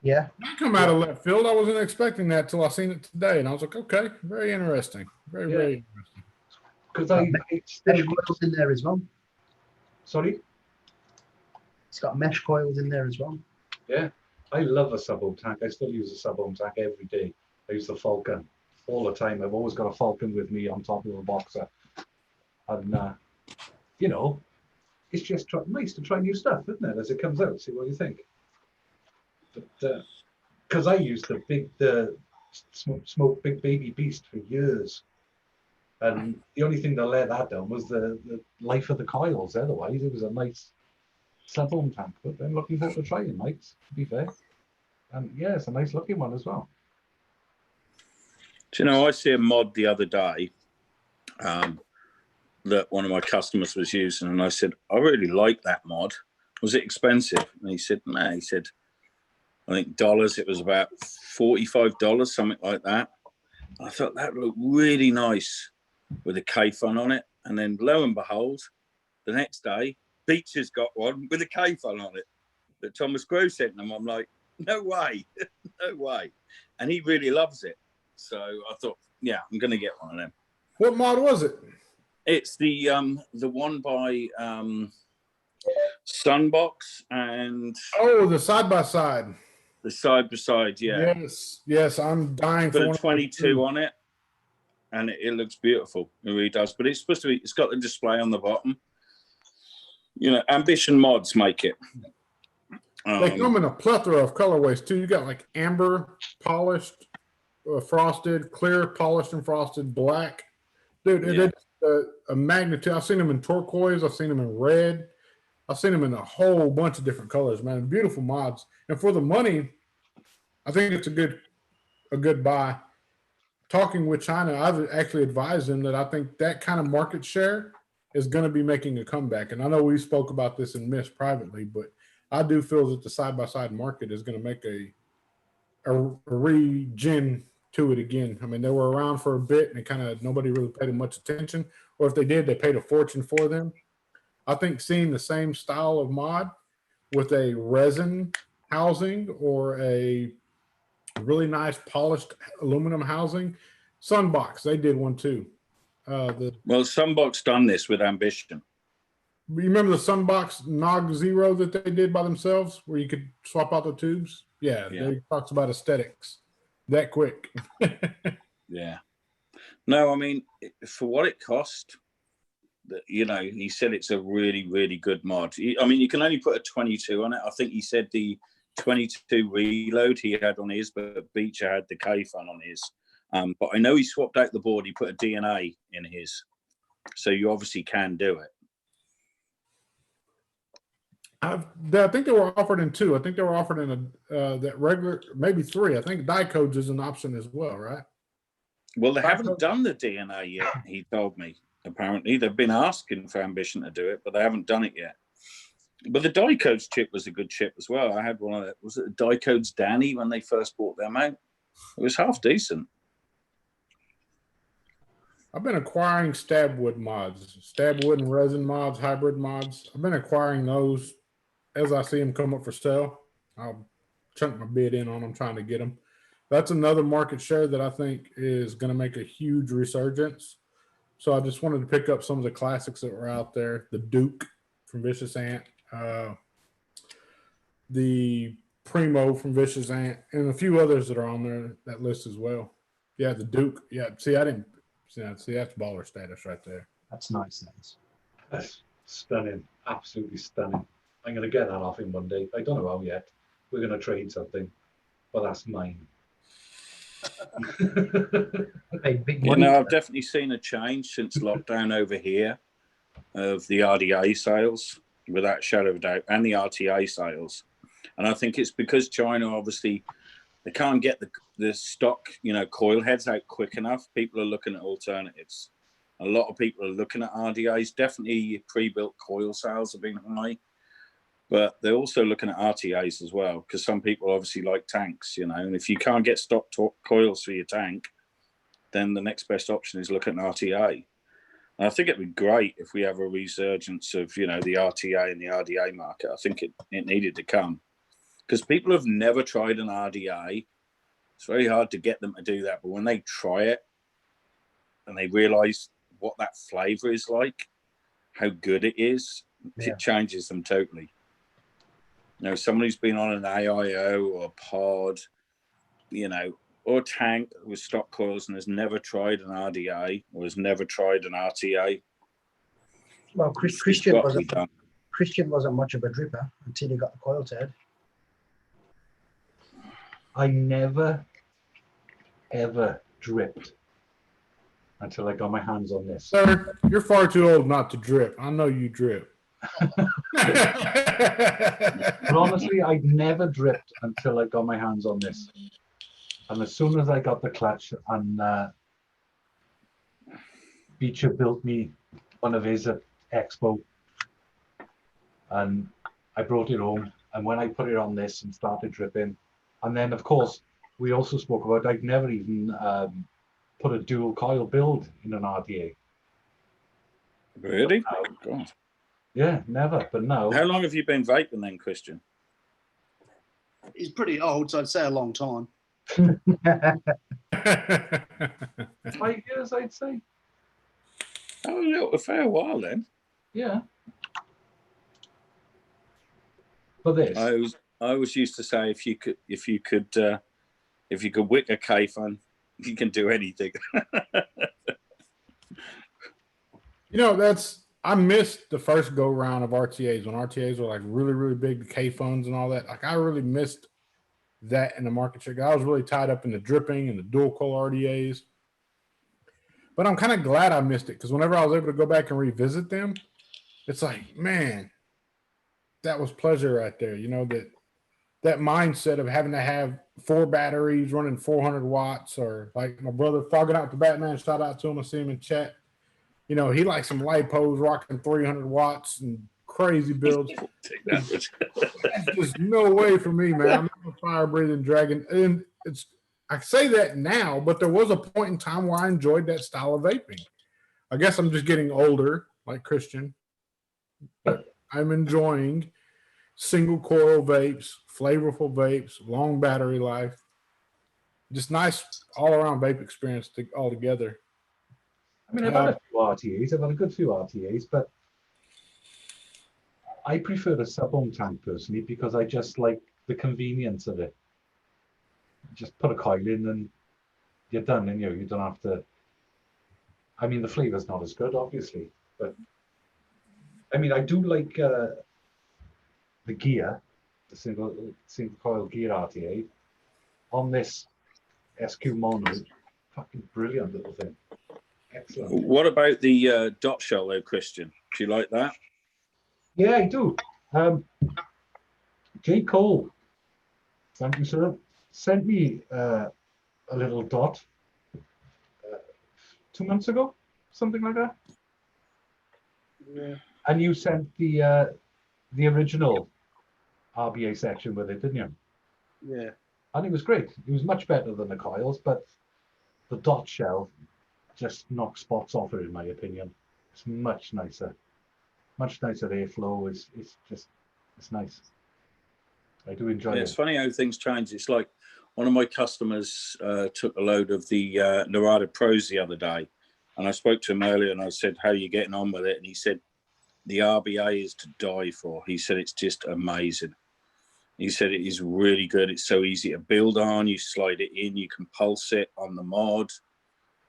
Yeah. I come out of left field. I wasn't expecting that till I seen it today, and I was like, okay, very interesting. Very, Yeah. very interesting. Because Mesh coils in there as well. Sorry? It's got mesh coils in there as well. Yeah. I love a sub-ohm tank. I still use a sub-ohm tank every day. I use the Falcon all the time. I've always got a Falcon with me on top of a boxer. And, you know, it's just nice to try new stuff, isn't it? As it comes out, see what you think. But because I used the smoke Big Baby Beast for years. And the only thing that let that down was the life of the coils. Otherwise, it was a nice sub-ohm tank. But I'm looking forward to trying Mike's, to be fair. And yeah, it's a nice looking one as well. Do you know, I see a mod the other day that one of my customers was using, and I said, I really like that mod. Was it expensive? And he said, no. He said, I think dollars, it was about $45, something like that. I thought that looked really nice with a K-phone on it. And then lo and behold, the next day, Beach has got one with a K-phone on it that Thomas Grow sent them. I'm like, no way, no way. And he really loves it. So I thought, yeah, I'm going to get one of them. What mod was it? It's the one by Sunbox and The side-by-side. the side-by-side, yeah. Yes, I'm dying for Put a one. 22 on it, and it looks beautiful. It really does. But it's supposed to be, it's got the display on the bottom. You know, Ambition mods make it. They come in a plethora of colorways too. You got like amber, polished, frosted, clear, polished and frosted, black. Dude, Yeah. it's a magnitude. I've seen them in turquoise. I've seen them in red. I've seen them in a whole bunch of different colors, man. Beautiful mods. And for the money, I think it's a good buy. Talking with China, I've actually advised them that I think that kind of market share is going to be making a comeback. And I know we spoke about this in Miss privately, but I do feel that the side-by-side market is going to make a regen to it again. I mean, they were around for a bit and kind of nobody really paid them much attention. Or if they did, they paid a fortune for them. I think seeing the same style of mod with a resin housing or a really nice polished aluminum housing. Sunbox, they did one too. Well, Sunbox done this with Ambition. You remember the Sunbox Nog Zero that they did by themselves where you could swap out the tubes? Yeah. They talks about aesthetics that quick. Yeah. No, I mean, for what it cost, you know, he said it's a really, really good mod. I mean, you can only put a 22 on it. I think he said the 22 reload he had on his, but Beecher had the K-Fun on his. But I know he swapped out the board. He put a DNA in his. So you obviously can do it. I think they were offered in 2. I think they were offered in that regular, maybe 3. I think die codes is an option as well, right? Well, they haven't done the DNA yet, he told me. Apparently, they've been asking for Ambition to do it, but they haven't done it yet. But the die codes chip was a good chip as well. I had one of it. Was it die codes Danny when they first brought them out? It was half decent. I've been acquiring stab wood mods, stab wood and resin mods, hybrid mods. I've been acquiring those as I see them come up for sale. I'll chunk my bid in on them, trying to get them. That's another market share that I think is going to make a huge resurgence. So I just wanted to pick up some of the classics that were out there. The Duke from Vicious Ant, the Primo from Vicious Ant, and a few others that are on there, that list as well. Yeah, the Duke. Yeah, see, I didn't see that's baller status right there. That's nice. That's stunning. Absolutely stunning. I'm going to get that off him Monday. I don't know how yet. We're going to trade something, but that's mine. Big You money. know, I've definitely seen a change since lockdown over here of the RDA sales, without a shadow of a doubt, and the RTA sales. And I think it's because China, obviously, they can't get the stock, you know, coil heads out quick enough. People are looking at alternatives. A lot of people are looking at RDAs. Definitely pre-built coil sales have been high. But they're also looking at RTAs as well, because some people obviously like tanks, you know, and if you can't get stock coils for your tank, then the next best option is look at an RTA. And I think it'd be great if we have a resurgence of, you know, the RTA and the RDA market. I think it needed to come, because people have never tried an RDA. It's very hard to get them to do that. But when they try it and they realize what that flavor is like, how good it is, it changes them totally. You know, someone who's been on an AIO or a pod, you know, or a tank with stock coils and has never tried an RDA or has never tried an RTA. Well, Christian wasn't much of a dripper until he got the coil head. I never, ever dripped until I got my hands on this. Sir, you're far too old not to drip. I know you drip. But honestly, I'd never dripped until I got my hands on this. And as soon as I got the clutch, and Beecher built me one of his at Expo, and I brought it home. And when I put it on this and started dripping, and then of course we also spoke about I'd never even put a dual coil build in an RDA. Really? Oh, God. Yeah, never. But now. How long have you been vaping then, Christian? He's pretty old, so I'd say a long time. 5 years, I'd say. Oh, a fair while then. Yeah. For this, I always used to say if you could wick a K-Fun, you can do anything. You know, I missed the first go round of RTAs when RTAs were like really, really big, the K-Funs and all that. Like I really missed that in the market share. I was really tied up in the dripping and the dual coil RDAs. But I'm kind of glad I missed it, because whenever I was able to go back and revisit them, it's like, man, that was pleasure right there. You know, that mindset of having to have 4 batteries running 400 watts, or like my brother Fogging Out the Batman, shout out to him, I see him in chat. You know, he likes some lipos rocking 300 watts and crazy builds. Take that. That's just no way for me, man. I'm not a fire breathing dragon. And I say that now, but there was a point in time where I enjoyed that style of vaping. I guess I'm just getting older, like Christian, but I'm enjoying single coil vapes, flavorful vapes, long battery life. Just nice all around vape experience altogether. I mean, I've had a few RTAs. I've had a good few RTAs, but I prefer the sub-ohm tank personally because I just like the convenience of it. Just put a coil in and you're done, and you don't have to. I mean, the flavor's not as good, obviously, but I mean, I do like the gear, the single coil gear RTA on this SQ mono. Fucking brilliant little thing. Excellent. What about the dot shell though, Christian? Do you like that? Yeah, I do. J. Cole, thank you, sir, sent me a little dot 2 months ago, something like that. Yeah. And you sent the original RBA section with it, didn't you? Yeah. And it was great. It was much better than the coils, but the dot shell just knocks spots off it, in my opinion. It's much nicer airflow. It's nice. I do enjoy Yeah, it. it's funny how things change. It's like one of my customers took a load of the Narada Pros the other day, and I spoke to him earlier and I said, how are you getting on with it? And he said, the RBA is to die for. He said, it's just amazing. He said, it is really good. It's so easy to build on. You slide it in, you can pulse it on the mod.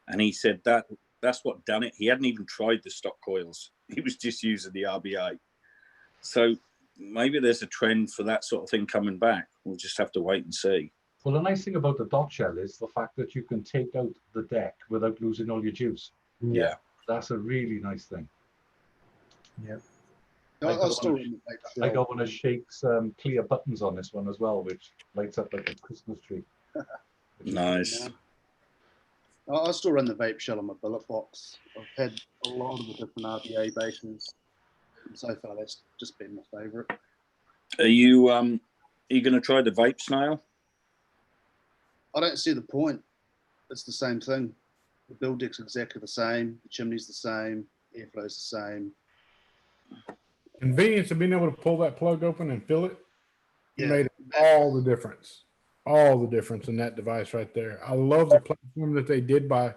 And he said that's what done it. He hadn't even tried the stock coils. He was just using the RBA. So maybe there's a trend for that sort of thing coming back. We'll just have to wait and see. Well, the nice thing about the dot shell is the fact that you can take out the deck without losing all your juice. Yeah. That's a really nice thing. Yeah. I'll still I got one of Shake's clear buttons on this one as well, which lights up like a Christmas tree. Nice. I still run the vape shell on my billet box. I've had a lot of the different RBA bases, and so far that's just been my favourite. Are you going to try the vape snail? I don't see the point. It's the same thing. The build deck's exactly the same. The chimney's the same. Airflow's the same. Convenience of being able to pull that plug open and fill it Yeah. made all the difference. All the difference in that device right there. I love the platform that they did by.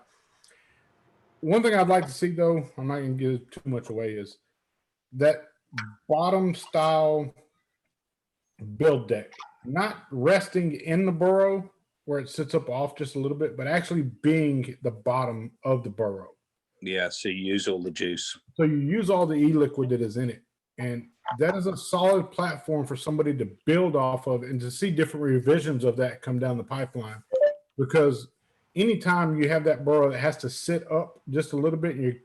One thing I'd like to see, though, I'm not going to give too much away, is that bottom style build deck, not resting in the burrow where it sits up off just a little bit, but actually being the bottom of the burrow. Yeah, so you use all the juice. So you use all the e-liquid that is in it. And that is a solid platform for somebody to build off of and to see different revisions of that come down the pipeline. Because anytime you have that burrow that has to sit up just a little bit, and you're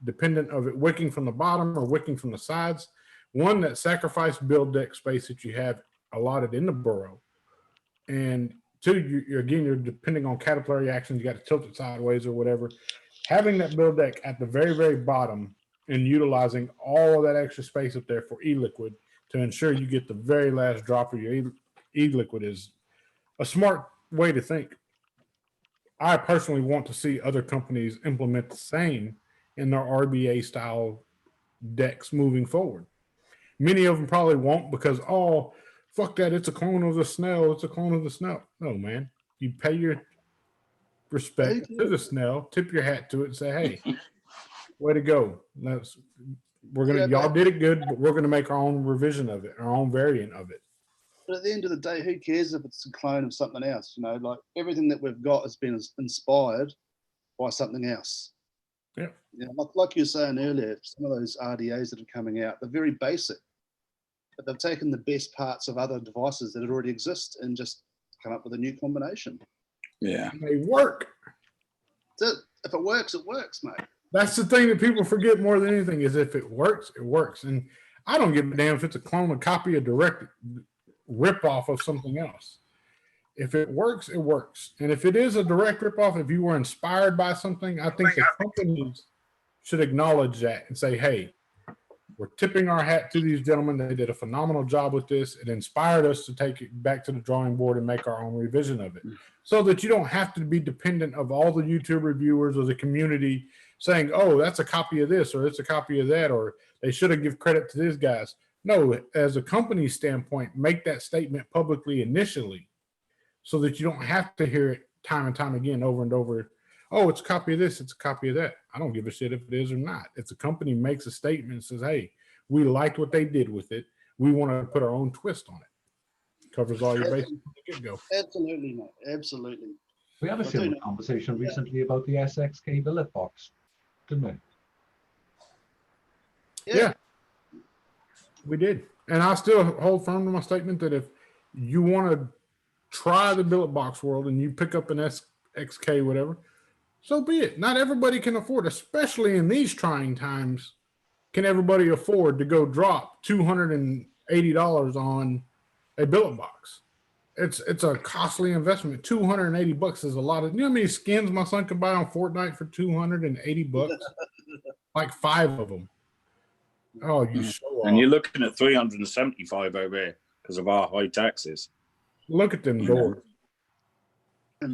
dependent of it wicking from the bottom or wicking from the sides, one, that sacrificed build deck space that you have allotted in the burrow. And two, you're depending on capillary actions, you got to tilt it sideways or whatever. Having that build deck at the very, very bottom and utilizing all of that extra space up there for e-liquid to ensure you get the very last drop of your e-liquid is a smart way to think. I personally want to see other companies implement the same in their RBA style decks moving forward. Many of them probably won't because, oh, fuck that, it's a clone of the Snell. It's a clone of the Snell. No, man. You pay your respect to the Snell, tip your hat to it, and say, hey, way to go. Y'all did it good, but we're gonna make our own revision of it, our own variant of it. But at the end of the day, who cares if it's a clone of something else? You know, like everything that we've got has been inspired by something else. Yeah. You know, like you were saying earlier, some of those RDAs that are coming out, they're very basic, but they've taken the best parts of other devices that already exist and just come up with a new combination. Yeah. They work. That's it. If it works, mate. That's the thing that people forget more than anything is if it works, it works. And I don't give a damn if it's a clone, a copy, a direct rip-off of something else. If it works, it works. And if it is a direct rip-off, if you were inspired by something, I think the companies should acknowledge that and say, hey, we're tipping our hat to these gentlemen. They did a phenomenal job with this. It inspired us to take it back to the drawing board and make our own revision of it, so that you don't have to be dependent of all the YouTube reviewers or the community saying, oh, that's a copy of this or it's a copy of that, or they should have give credit to these guys. No, as a company standpoint, make that statement publicly initially so that you don't have to hear it time and time again over and over. Oh, it's a copy of this, it's a copy of that. I don't give a shit if it is or not. If the company makes a statement and says, hey, we liked what they did with it, we want to put our own twist on it. Covers all your bases from the get-go. Absolutely, mate. Absolutely. We had a similar conversation recently about the SXK billet box, didn't we? Yeah, we did. And I still hold firm to my statement that if you want to try the billet box world and you pick up an SXK, whatever, so be it. Not everybody can afford, especially in these trying times, can everybody afford to go drop $280 on a billet box. It's a costly investment. $280 is a lot of, you know how many skins my son can buy on Fortnite for $280? Like 5 of them. Oh, you show off. And you're looking at 375 over here because of our high taxes. Look at them doors. I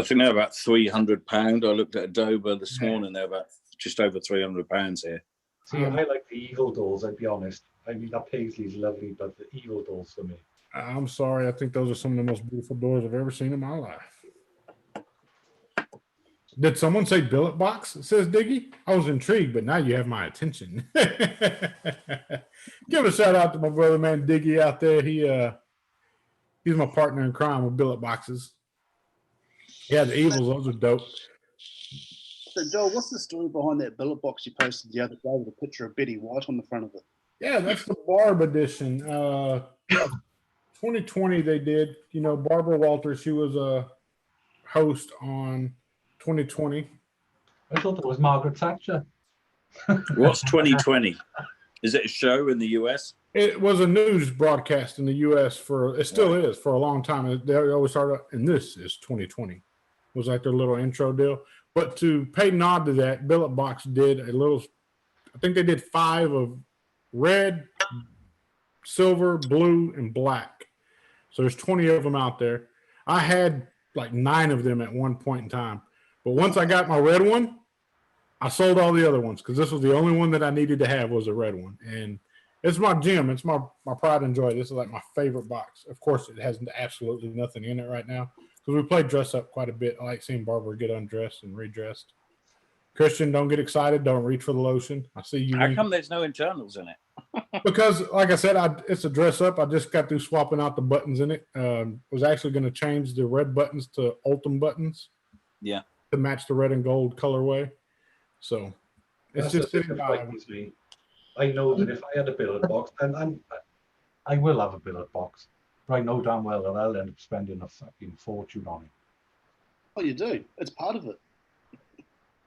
think they're about £300. I looked at Adobe this morning. They're about just over £300 here. See, I like the evil doors, I'd be honest. I mean, that Paisley's lovely, but the evil doors for me. I'm sorry. I think those are some of the most beautiful doors I've ever seen in my life. Did someone say billet box? Says Diggy. I was intrigued, but now you have my attention. Give a shout out to my brother, man, Diggy out there. He's my partner in crime with billet boxes. Yeah, the evils, those are dope. So, Joel, what's the story behind that billet box you posted the other day with a picture of Betty White on the front of it? Yeah, that's the Barb edition. 2020 they did. You know, Barbara Walters, she was a host on 2020. I thought that was Margaret Thatcher. What's 2020? Is it a show in the US? It was a news broadcast in the U.S. it still is for a long time. They always started, and this is 2020. Was like their little intro deal. But to pay nod to that, Billet Box did a little, I think they did 5 of red, silver, blue, and black. So there's 20 of them out there. I had like 9 of them at one point in time. But once I got my red one, I sold all the other ones because this was the only one that I needed to have was a red one. And it's my gem. It's my pride and joy. This is like my favorite box. Of course, it has absolutely nothing in it right now because we play dress up quite a bit. I like seeing Barbara get undressed and redressed. Christian, don't get excited. Don't reach for the lotion. I see you. How come there's no internals in it? Because, like I said, it's a dress up. I just got through swapping out the buttons in it. Was actually going to change the red buttons to Ultim buttons. Yeah. To match the red and gold colorway. So it's just sitting by. I know that if I had a billet box, and I will have a billet box, but I know damn well that I'll end up spending a fucking fortune on it. Oh, you do? It's part of it.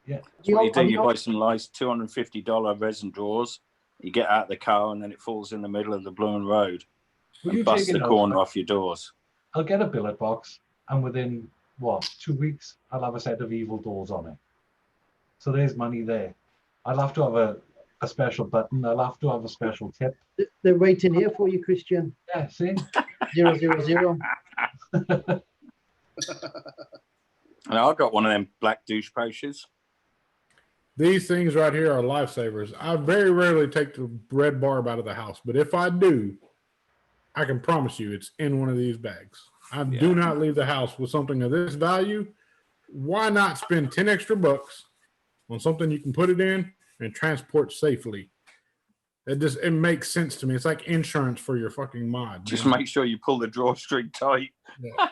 Yeah. What you do, you buy some nice $250 resin drawers, you get out of the car, and then it falls in the middle of the blown road. And bust the corner off your doors. I'll get a billet box, and within, 2 weeks, I'll have a set of evil doors on it. So there's money there. I'll have to have a special button. I'll have to have a special tip. They're waiting here for you, Christian. Yeah, see? 000. And I got one of them black douche pouches. These things right here are lifesavers. I very rarely take the red Barb out of the house, but if I do, I can promise you it's in one of these bags. I do not leave the house with something of this value. Why not spend 10 extra bucks on something you can put it in and transport safely? It makes sense to me. It's like insurance for your fucking mod. Just make sure you pull the drawstring tight. Yeah.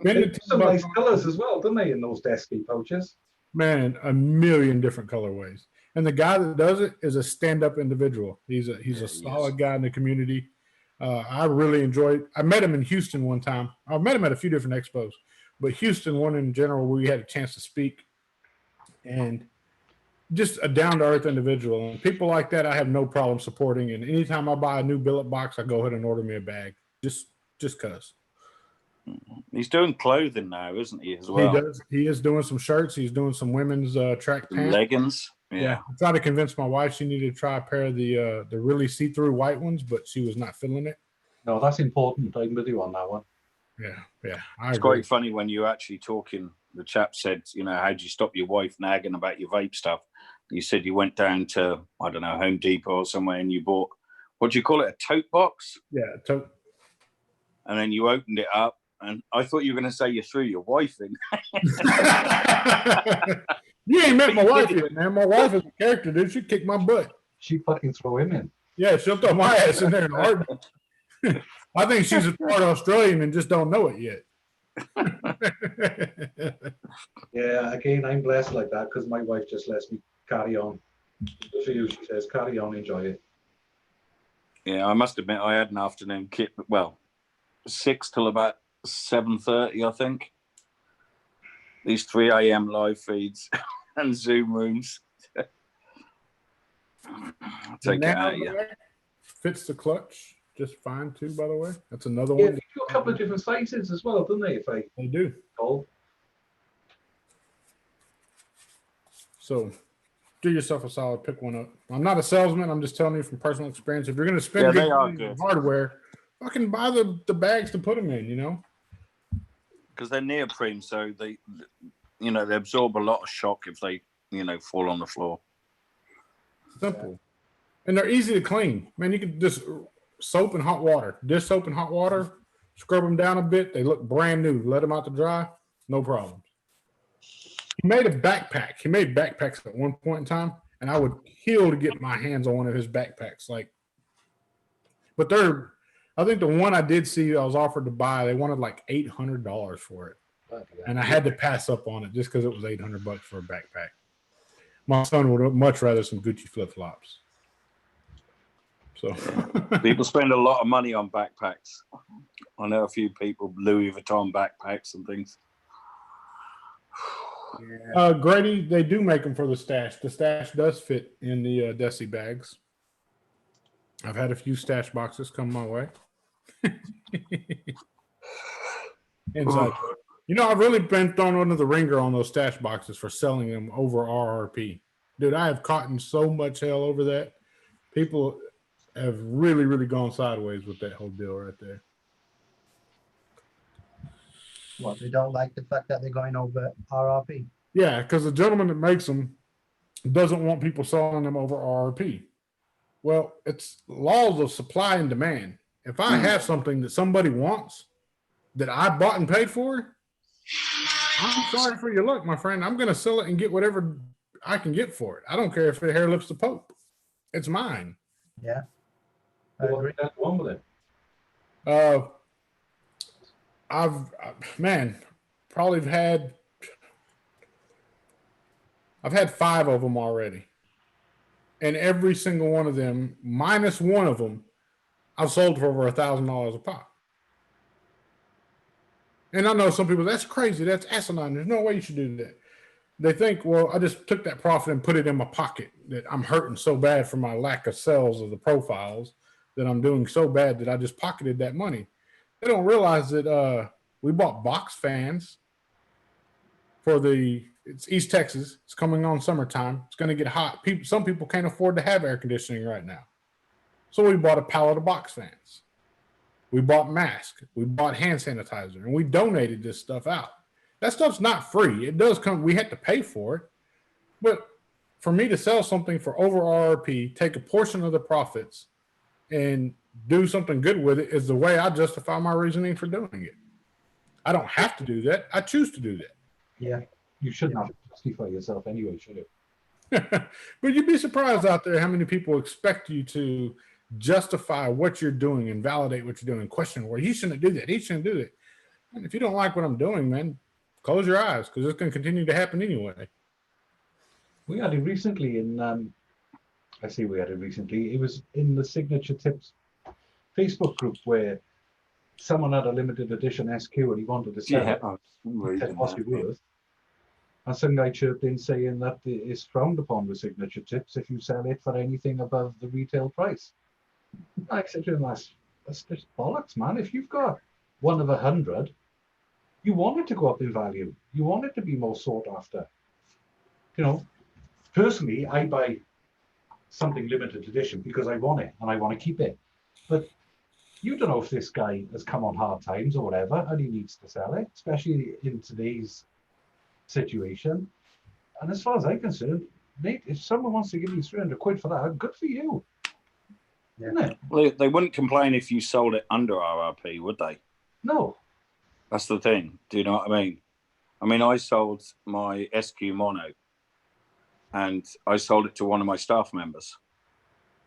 They do some nice colors as well, don't they, in those desky pouches? Man, a million different colorways. And the guy that does it is a stand-up individual. He's a solid guy in the community. I really enjoyed. I met him in Houston one time. I've met him at a few different expos, but Houston one in general, we had a chance to speak. And just a down-to-earth individual. And people like that, I have no problem supporting. And anytime I buy a new billet box, I go ahead and order me a bag. Just cause. He's doing clothing now, isn't he, as well? He does. He is doing some shirts. He's doing some women's track pants. Leggings. Yeah. I tried to convince my wife she needed to try a pair of the really see-through white ones, but she was not feeling it. No, that's important. I'm with you on that one. Yeah. It's quite funny when you actually talking. The chap said, you know, how'd you stop your wife nagging about your vape stuff? You said you went down to, I don't know, Home Depot or somewhere and you bought, what do you call it, a tote box? Yeah, tote. And then you opened it up, and I thought you were going to say you threw your wife in. You ain't met my wife yet, man. My wife is a character, dude. She kicked my butt. She fucking throw him in. Yeah, she'll throw my ass in there in a heartbeat. I think she's a part Australian and just don't know it yet. Yeah, again, I'm blessed like that because my wife just lets me carry on. Good for you, she says, carry on, enjoy it. Yeah, I must admit, I had an afternoon kit, well, 6 till about 7:30, I think. These 3 a.m. live feeds and Zoom rooms. Take it out, yeah. Fits the clutch just fine too, by the way. That's another Yeah, one. they do a couple of different sizes as well, don't they? If I They do. recall. So do yourself a solid, pick one up. I'm not a salesman. I'm just telling you from personal experience. If you're going to spend they are money good. on hardware, fucking buy the bags to put them in, you know? Because they're neoprene, so they absorb a lot of shock if they, fall on the floor. Simple. And they're easy to clean. Man, you can just soap and hot water. Dish soap and hot water, scrub them down a bit. They look brand new. Let them out to dry, no problem. He made a backpack. He made backpacks at one point in time, and I would kill to get my hands on one of his backpacks. But I think the one I did see I was offered to buy, they wanted like $800 for it. And I had to pass up on it just because it was $800 for a backpack. My son would much rather some Gucci flip-flops. So people spend a lot of money on backpacks. I know a few people, Louis Vuitton backpacks and things. Grady, they do make them for the stash. The stash does fit in the Desi bags. I've had a few stash boxes come my way. Inside. I've really been thrown under the ringer on those stash boxes for selling them over RRP. Dude, I have caught in so much hell over that. People have really, really gone sideways with that whole deal right there. What, they don't like the fact that they're going over RRP? Yeah, because the gentleman that makes them doesn't want people selling them over RRP. Well, it's laws of supply and demand. If I have something that somebody wants that I bought and paid for, I'm sorry for your luck, my friend. I'm going to sell it and get whatever I can get for it. I don't care if it hair lifts the Pope. It's mine. Yeah. I agree. That's one with it. I've had 5 of them already. And every single one of them, minus one of them, I've sold for over $1,000 a pop. And I know some people, that's crazy. That's asinine. There's no way you should do that. They think, well, I just took that profit and put it in my pocket, that I'm hurting so bad for my lack of sales of the profiles, that I'm doing so bad that I just pocketed that money. They don't realize that we bought box fans for it's East Texas. It's coming on summertime. It's going to get hot. Some people can't afford to have air conditioning right now. So we bought a pallet of box fans. We bought masks. We bought hand sanitizer, and we donated this stuff out. That stuff's not free. It does come. We had to pay for it. But for me to sell something for over RRP, take a portion of the profits, and do something good with it is the way I justify my reasoning for doing it. I don't have to do that. I choose to do that. Yeah. You shouldn't have to justify yourself anyway, should you? But you'd be surprised out there how many people expect you to justify what you're doing and validate what you're doing and question, well, he shouldn't do that. He shouldn't do that. And if you don't like what I'm doing, man, close your eyes because it's going to continue to happen anyway. We had it recently in, it was in the Signature Tips Facebook group where someone had a limited edition SQ and he wanted to sell it. Said, what's it worth? And some guy chirped in saying that it's frowned upon with signature tips if you sell it for anything above the retail price. I said to him, that's just bollocks, man. If you've got one of 100, you want it to go up in value. You want it to be more sought after. You know, personally, I buy something limited edition because I want it and I want to keep it. But you don't know if this guy has come on hard times or whatever and he needs to sell it, especially in today's situation. And as far as I'm concerned, Nate, if someone wants to give you 300 quid for that, good for you. Yeah. Isn't it? Well, they wouldn't complain if you sold it under RRP, would they? No. That's the thing. Do you know what I mean? I mean, I sold my SQ Mono and I sold it to one of my staff members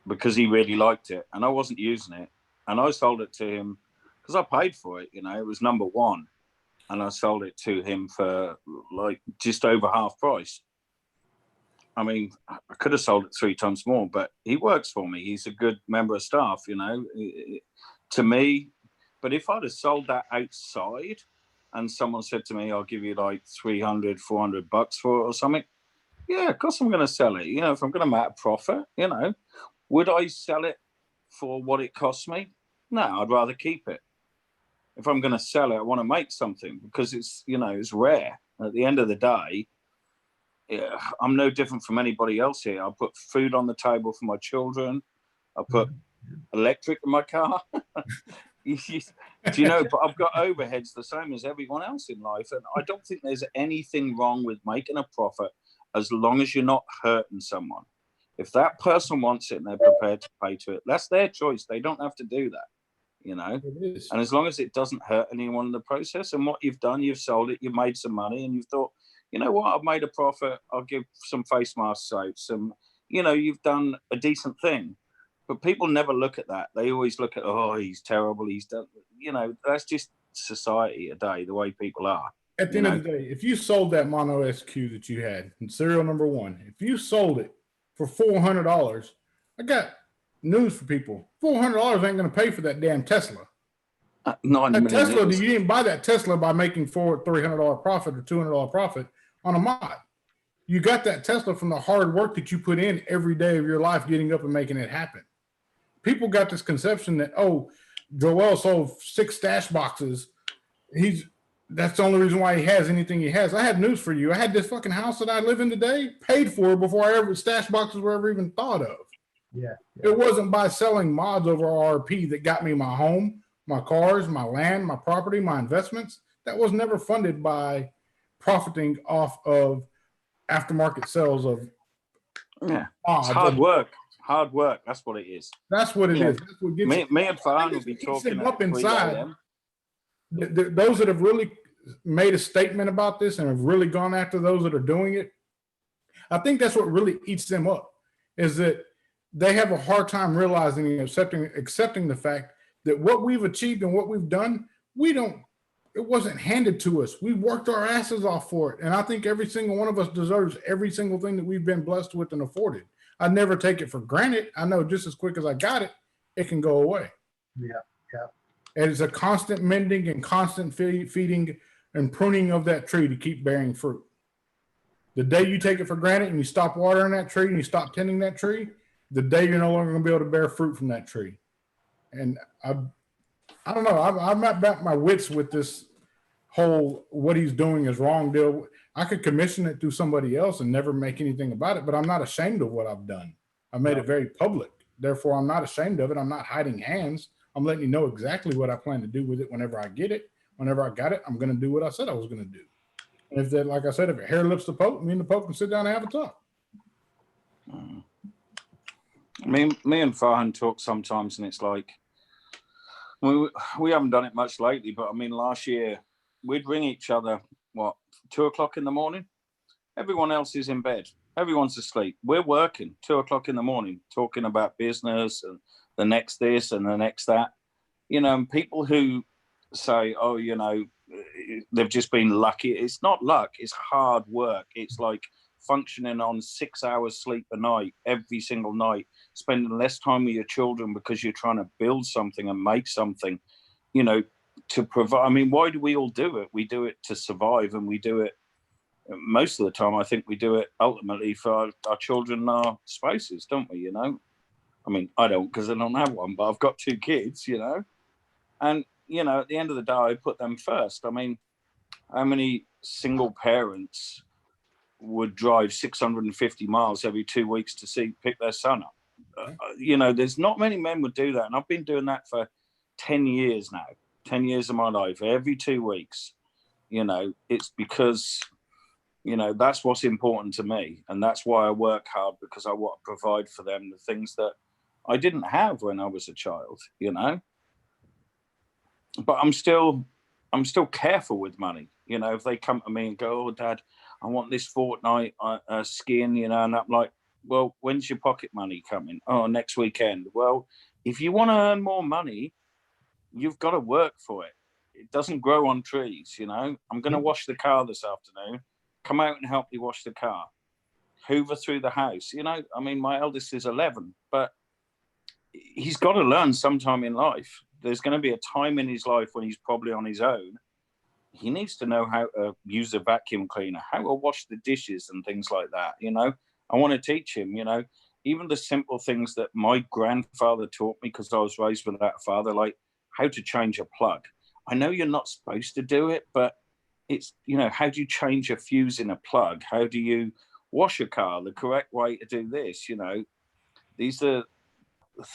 because he really liked it and I wasn't using it. And I sold it to him because I paid for it. You know, it was number one. And I sold it to him for like just over half price. I mean, I could have sold it 3 times more, but he works for me. He's a good member of staff, you know, to me. But if I'd have sold that outside and someone said to me, I'll give you like 300, 400 bucks for it or something. Yeah, of course I'm going to sell it. You know, if I'm going to make a profit, you know, would I sell it for what it cost me? No, I'd rather keep it. If I'm going to sell it, I want to make something because it's, you know, it's rare. At the end of the day, yeah, I'm no different from anybody else here. I put food on the table for my children. I put electric in my car. Do you know, but I've got overheads the same as everyone else in life. And I don't think there's anything wrong with making a profit as long as you're not hurting someone. If that person wants it and they're prepared to pay to it, that's their choice. They don't have to do that. You know, and as long as it doesn't hurt anyone in the process, and what you've done, you've sold it, you've made some money, and you've thought, you know what, I've made a profit. I'll give some face masks out. You know, you've done a decent thing. But people never look at that. They always look at, oh, he's terrible. He's done. You know, that's just society today, the way people are. At the end of the day, if you sold that Mono SQ that you had in serial number 1, if you sold it for $400, I got news for people. $400 ain't going to pay for that damn Tesla. That Tesla, you didn't buy that Tesla by making $300 profit or $200 profit on a mod. You got that Tesla from the hard work that you put in every day of your life, getting up and making it happen. People got this conception that, oh, Joel sold 6 stash boxes. That's the only reason why he has anything he has. I had news for you. I had this fucking house that I live in today paid for before stash boxes were ever even thought of. Yeah. It wasn't by selling mods over RP that got me my home, my cars, my land, my property, my investments. That was never funded by profiting off of aftermarket sales of mods. It's hard work. Hard work. That's what it is. That's what it is. That's what gets me and Farhan will be talking up at 3 inside. a.m. Those that have really made a statement about this and have really gone after those that are doing it, I think that's what really eats them up, is that they have a hard time realizing and accepting the fact that what we've achieved and what we've done, it wasn't handed to us. We worked our asses off for it. And I think every single one of us deserves every single thing that we've been blessed with and afforded. I never take it for granted. I know just as quick as I got it, it can go away. Yeah. And it's a constant mending and constant feeding and pruning of that tree to keep bearing fruit. The day you take it for granted and you stop watering that tree and you stop tending that tree, the day you're no longer going to be able to bear fruit from that tree. And I don't know. I'm not back my wits with this whole what he's doing is wrong deal. I could commission it to somebody else and never make anything about it, but I'm not ashamed of what I've done. I made it very public. Therefore, I'm not ashamed of it. I'm not hiding hands. I'm letting you know exactly what I plan to do with it whenever I get it. Whenever I got it, I'm going to do what I said I was going to do. And if that, like I said, if it hair lips the Pope, me and the Pope can sit down and have a talk. Me and Farhan talk sometimes, and it's like, we haven't done it much lately, but I mean, last year we'd ring each other, 2 o'clock in the morning? Everyone else is in bed. Everyone's asleep. We're working 2 o'clock in the morning, talking about business and the next this and the next that. You know, and people who say, oh, you know, they've just been lucky. It's not luck. It's hard work. It's like functioning on 6 hours sleep a night, every single night, spending less time with your children because you're trying to build something and make something, you know, to provide. I mean, why do we all do it? We do it to survive, and we do it most of the time, I think we do it ultimately for our children and our spouses, don't we? You know, I mean, I don't because I don't have one, but I've got 2 kids, you know, and, you know, at the end of the day, I put them first. I mean, how many single parents would drive 650 miles every 2 weeks to pick their son up? You know, there's not many men would do that. And I've been doing that for 10 years now, 10 years of my life, every 2 weeks. You know, it's because, you know, that's what's important to me. And that's why I work hard, because I want to provide for them the things that I didn't have when I was a child, you know. But I'm still careful with money. You know, if they come to me and go, "Oh, Dad, I want this fortnight skiing," you know, and I'm like, "Well, when's your pocket money coming?" "Oh, next weekend." Well, if you want to earn more money, you've got to work for it. It doesn't grow on trees, you know. I'm going to wash the car this afternoon. Come out and help me wash the car. Hoover through the house. You know, I mean, my eldest is 11, but he's got to learn sometime in life. There's going to be a time in his life when he's probably on his own. He needs to know how to use a vacuum cleaner, how to wash the dishes and things like that. You know, I want to teach him, you know, even the simple things that my grandfather taught me, because I was raised without a father, like how to change a plug. I know you're not supposed to do it, but it's, you know, how do you change a fuse in a plug? How do you wash a car? The correct way to do this, you know, these are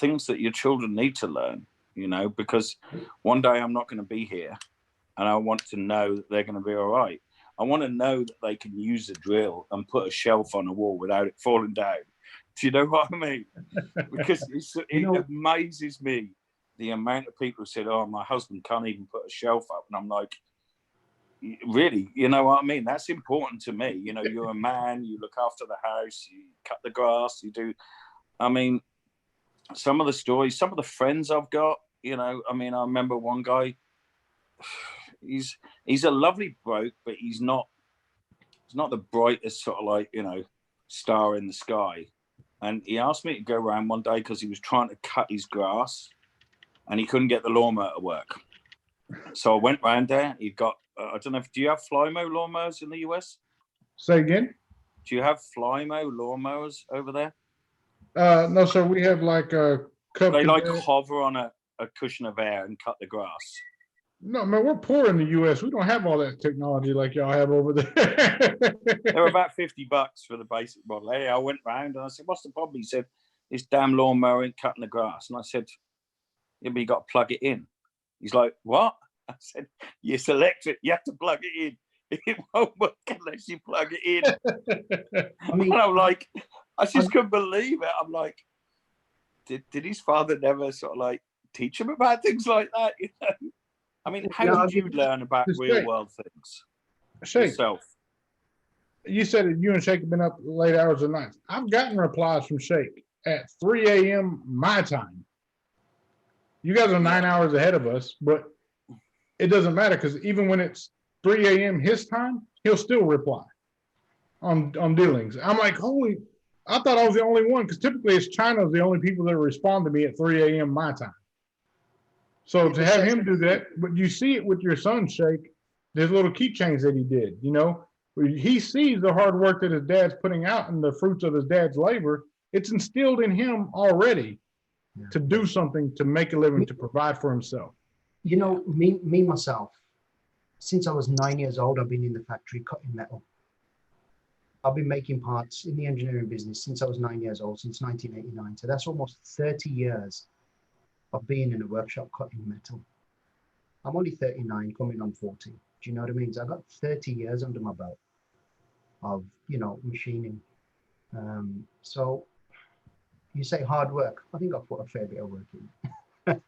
things that your children need to learn, you know, because one day I'm not going to be here and I want to know that they're going to be all right. I want to know that they can use a drill and put a shelf on a wall without it falling down. Do you know what I mean? Because it amazes me the amount of people who said, "Oh, my husband can't even put a shelf up." And I'm like, really? You know what I mean? That's important to me. You know, you're a man, you look after the house, you cut the grass, you do. I mean, some of the stories, some of the friends I've got, you know, I mean, I remember one guy, he's a lovely bloke, but he's not the brightest sort of like, you know, star in the sky. And he asked me to go around one day because he was trying to cut his grass and he couldn't get the lawnmower to work. So I went round there. He got, I don't know, do you have Flymo lawnmowers in the US? Say again? Do you have Flymo lawnmowers over there? No, sir. We have like a cup. They like hover on a cushion of air and cut the grass. No, man, we're poor in the US. We don't have all that technology like y'all have over there. They were about $50 for the basic model. Hey, I went round and I said, "What's the problem?" He said, "This damn lawnmower ain't cutting the grass." And I said, "Yeah, but you got to plug it in." He's like, "What?" I said, "It's electric. You have to plug it in. It won't work unless you plug it in." I mean, and I'm like, I just couldn't believe it. I'm like, did his father never sort of like teach him about things like that? You know? I mean, how did you learn about real world things yourself? You said that you and Shake have been up late hours of night. I've gotten replies from Shake at 3 a.m. my time. You guys are 9 hours ahead of us, but it doesn't matter because even when it's 3 a.m. his time, he'll still reply on dealings. I'm like, holy, I thought I was the only one because typically it's China's the only people that respond to me at 3 a.m. my time. So to have him do that, but you see it with your son, Shake, there's little keychains that he did, you know, he sees the hard work that his dad's putting out and the fruits of his dad's labor. It's instilled in him already to do something, to make a living, to provide for himself. You know, me myself, since I was 9 years old, I've been in the factory cutting metal. I've been making parts in the engineering business since I was 9 years old, since 1989. So that's almost 30 years of being in a workshop cutting metal. I'm only 39, coming on 40. Do you know what I mean? So I got 30 years under my belt of, you know, machining. So you say hard work. I think I've put a fair bit of work in.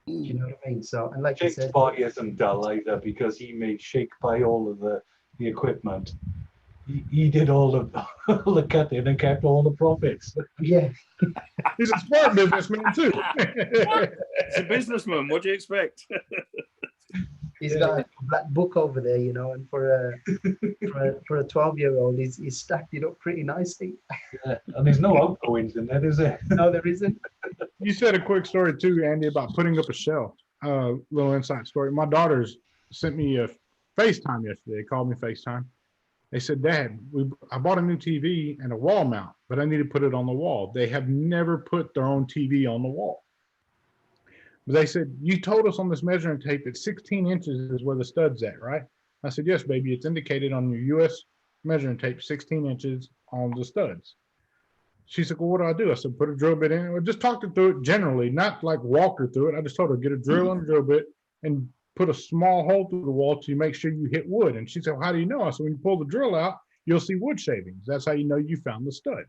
Do you know what I mean? So, and like Shake's you said, body isn't dull either because he made Shake buy all of the equipment. He did all the cutting and kept all the profits. Yeah. He's a smart businessman too. He's a businessman. What do you expect? He's got a black book over there, you know, and for a 12-year-old, he's stacked it up pretty nicely. Yeah, and there's no outgoings in there, is there? No, there isn't. You said a quick story too, Andy, about putting up a shelf. Little inside story. My daughters sent me a FaceTime yesterday. They called me FaceTime. They said, Dad, I bought a new TV and a wall mount, but I need to put it on the wall. They have never put their own TV on the wall. But they said, you told us on this measuring tape that 16 inches is where the stud's at, right? I said, yes, baby, it's indicated on your US measuring tape, 16 inches on the studs. She said, well, what do I do? I said, put a drill bit in it. I just talked her through it generally, not like walk her through it. I just told her, get a drill and a drill bit and put a small hole through the wall to make sure you hit wood. And she said, well, how do you know? I said, when you pull the drill out, you'll see wood shavings. That's how you know you found the stud.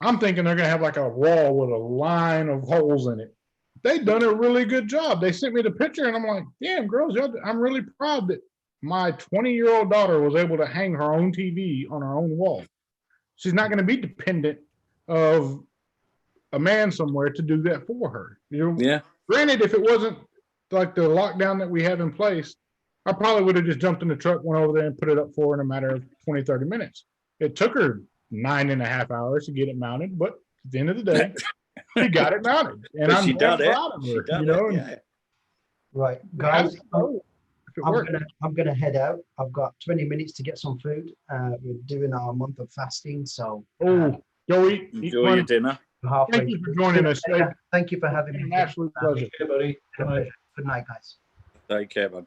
I'm thinking they're going to have like a wall with a line of holes in it. They've done a really good job. They sent me the picture and I'm like, damn, girls, I'm really proud that my 20-year-old daughter was able to hang her own TV on her own wall. She's not going to be dependent of a man somewhere to do that for her. You know, Yeah. Granted, if it wasn't like the lockdown that we have in place, I probably would have just jumped in the truck, went over there and put it up for her in a matter of 20, 30 minutes. It took her 9.5 hours to get it mounted, but at the end of the day, she got it mounted. And But I'm she done it. proud of her, She done you know? it, yeah. Right, guys, If it worked. I'm gonna head out. I've got 20 minutes to get some food. We're doing our month of fasting, so Oh, go eat Enjoy one. your dinner. we're halfway Thank you for through. joining us. Thank you for having me. An absolute pleasure. Okay, buddy. Good night. Good night, guys. Take care, bud.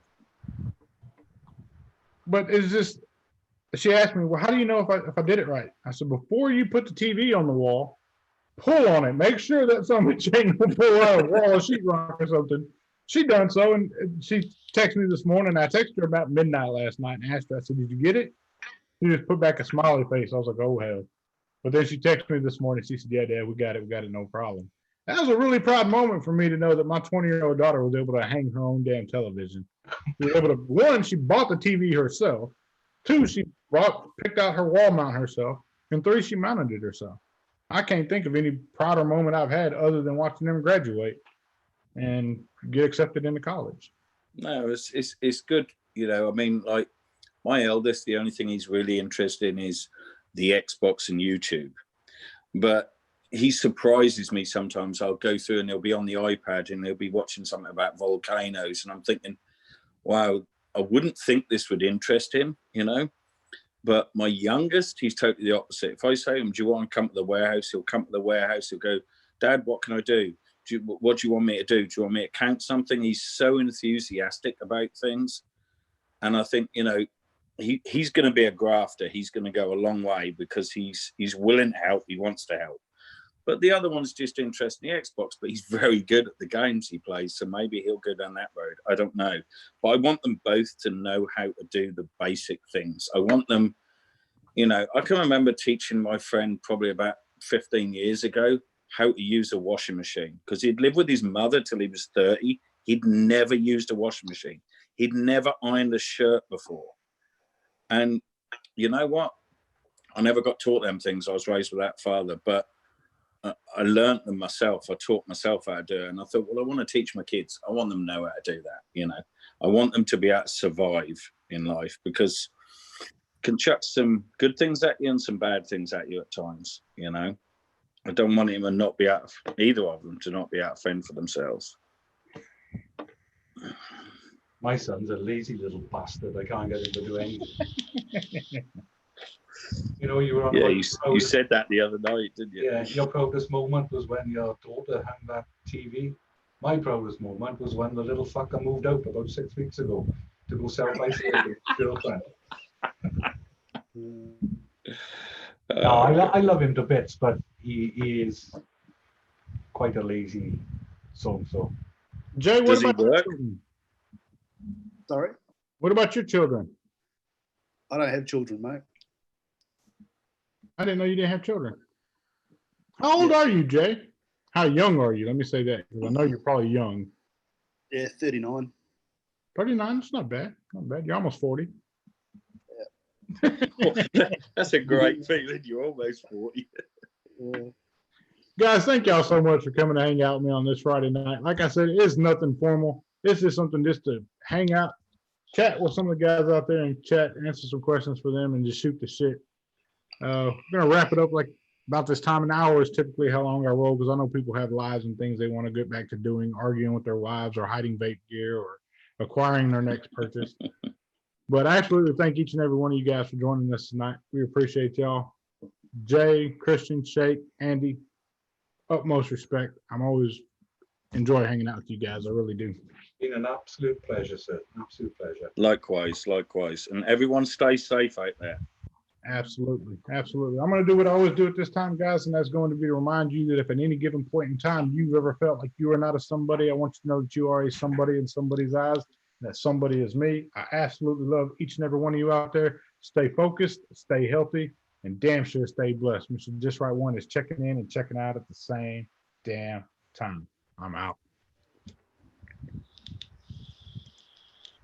But it's just, she asked me, well, how do you know if I did it right? I said, before you put the TV on the wall, pull on it. Make sure that somebody chain will pull out a wall of sheetrock or something. She done so, and she texted me this morning. I texted her about midnight last night and asked her, I said, did you get it? She just put back a smiley face. I was like, oh, hell. But then she texted me this morning. She said, yeah, Dad, we got it, no problem. That was a really proud moment for me to know that my 20-year-old daughter was able to hang her own damn television. She was able to, one, she bought the TV herself. Two, she picked out her wall mount herself. And three, she mounted it herself. I can't think of any prouder moment I've had other than watching them graduate and get accepted into college. No, it's good. You know, I mean, like my eldest, the only thing he's really interested in is the Xbox and YouTube. But he surprises me sometimes. I'll go through and he'll be on the iPad and he'll be watching something about volcanoes. And I'm thinking, wow, I wouldn't think this would interest him, you know. But my youngest, he's totally the opposite. If I say to him, do you want to come to the warehouse? He'll come to the warehouse. He'll go, Dad, what can I do? What do you want me to do? Do you want me to count something? He's so enthusiastic about things. And I think, you know, he's going to be a grafter. He's going to go a long way because he's willing to help. He wants to help. But the other one's just interested in the Xbox, but he's very good at the games he plays. So maybe he'll go down that road. I don't know. But I want them both to know how to do the basic things. I want them, you know, I can remember teaching my friend probably about 15 years ago how to use a washing machine because he'd lived with his mother till he was 30. He'd never used a washing machine. He'd never ironed a shirt before. And you know what? I never got taught them things. I was raised without father, but I learned them myself. I taught myself how to do it. And I thought, well, I want to teach my kids. I want them to know how to do that. You know, I want them to be able to survive in life because it can chuck some good things at you and some bad things at you at times. You know, I don't want him to not be out, either of them to not be able to fend for themselves. My son's a lazy little bastard. I can't get him to do anything. You know, you were on. Yeah, you said that the other night, didn't you? Yeah, your proudest moment was when your daughter hung that TV. My proudest moment was when the little fucker moved out about 6 weeks ago to go self-isolate with his girlfriend. No, I love him to bits, but he is quite a lazy son. So, Jay, what Does he about your work? children? Sorry, What about your children? I don't have children, mate. I didn't know you didn't have children. How old are you, Jay? How young are you? Let me say that because I know you're probably young. Yeah, 39. 39, it's not bad. Not bad. You're almost 40. That's a great feeling. You're almost 40. Yeah. Guys, thank y'all so much for coming to hang out with me on this Friday night. Like I said, it's nothing formal. It's just something just to hang out, chat with some of the guys out there and chat, answer some questions for them and just shoot the shit. We're going to wrap it up like about this time. An hour is typically how long I roll because I know people have lives and things they want to get back to doing, arguing with their wives or hiding vape gear or acquiring their next purchase. But I absolutely thank each and every one of you guys for joining us tonight. We appreciate y'all. Jay, Christian, Shake, Andy, utmost respect. I'm always enjoy hanging out with you guys. I really do. Been an absolute pleasure, sir. Absolute pleasure. Likewise, likewise. And everyone stay safe out there. Absolutely. Absolutely. I'm going to do what I always do at this time, guys, and that's going to be to remind you that if at any given point in time you've ever felt like you are not a somebody, I want you to know that you are a somebody in somebody's eyes. That somebody is me. I absolutely love each and every one of you out there. Stay focused, stay healthy, and damn sure stay blessed. Mr. Just Right One is checking in and checking out at the same damn time. I'm out.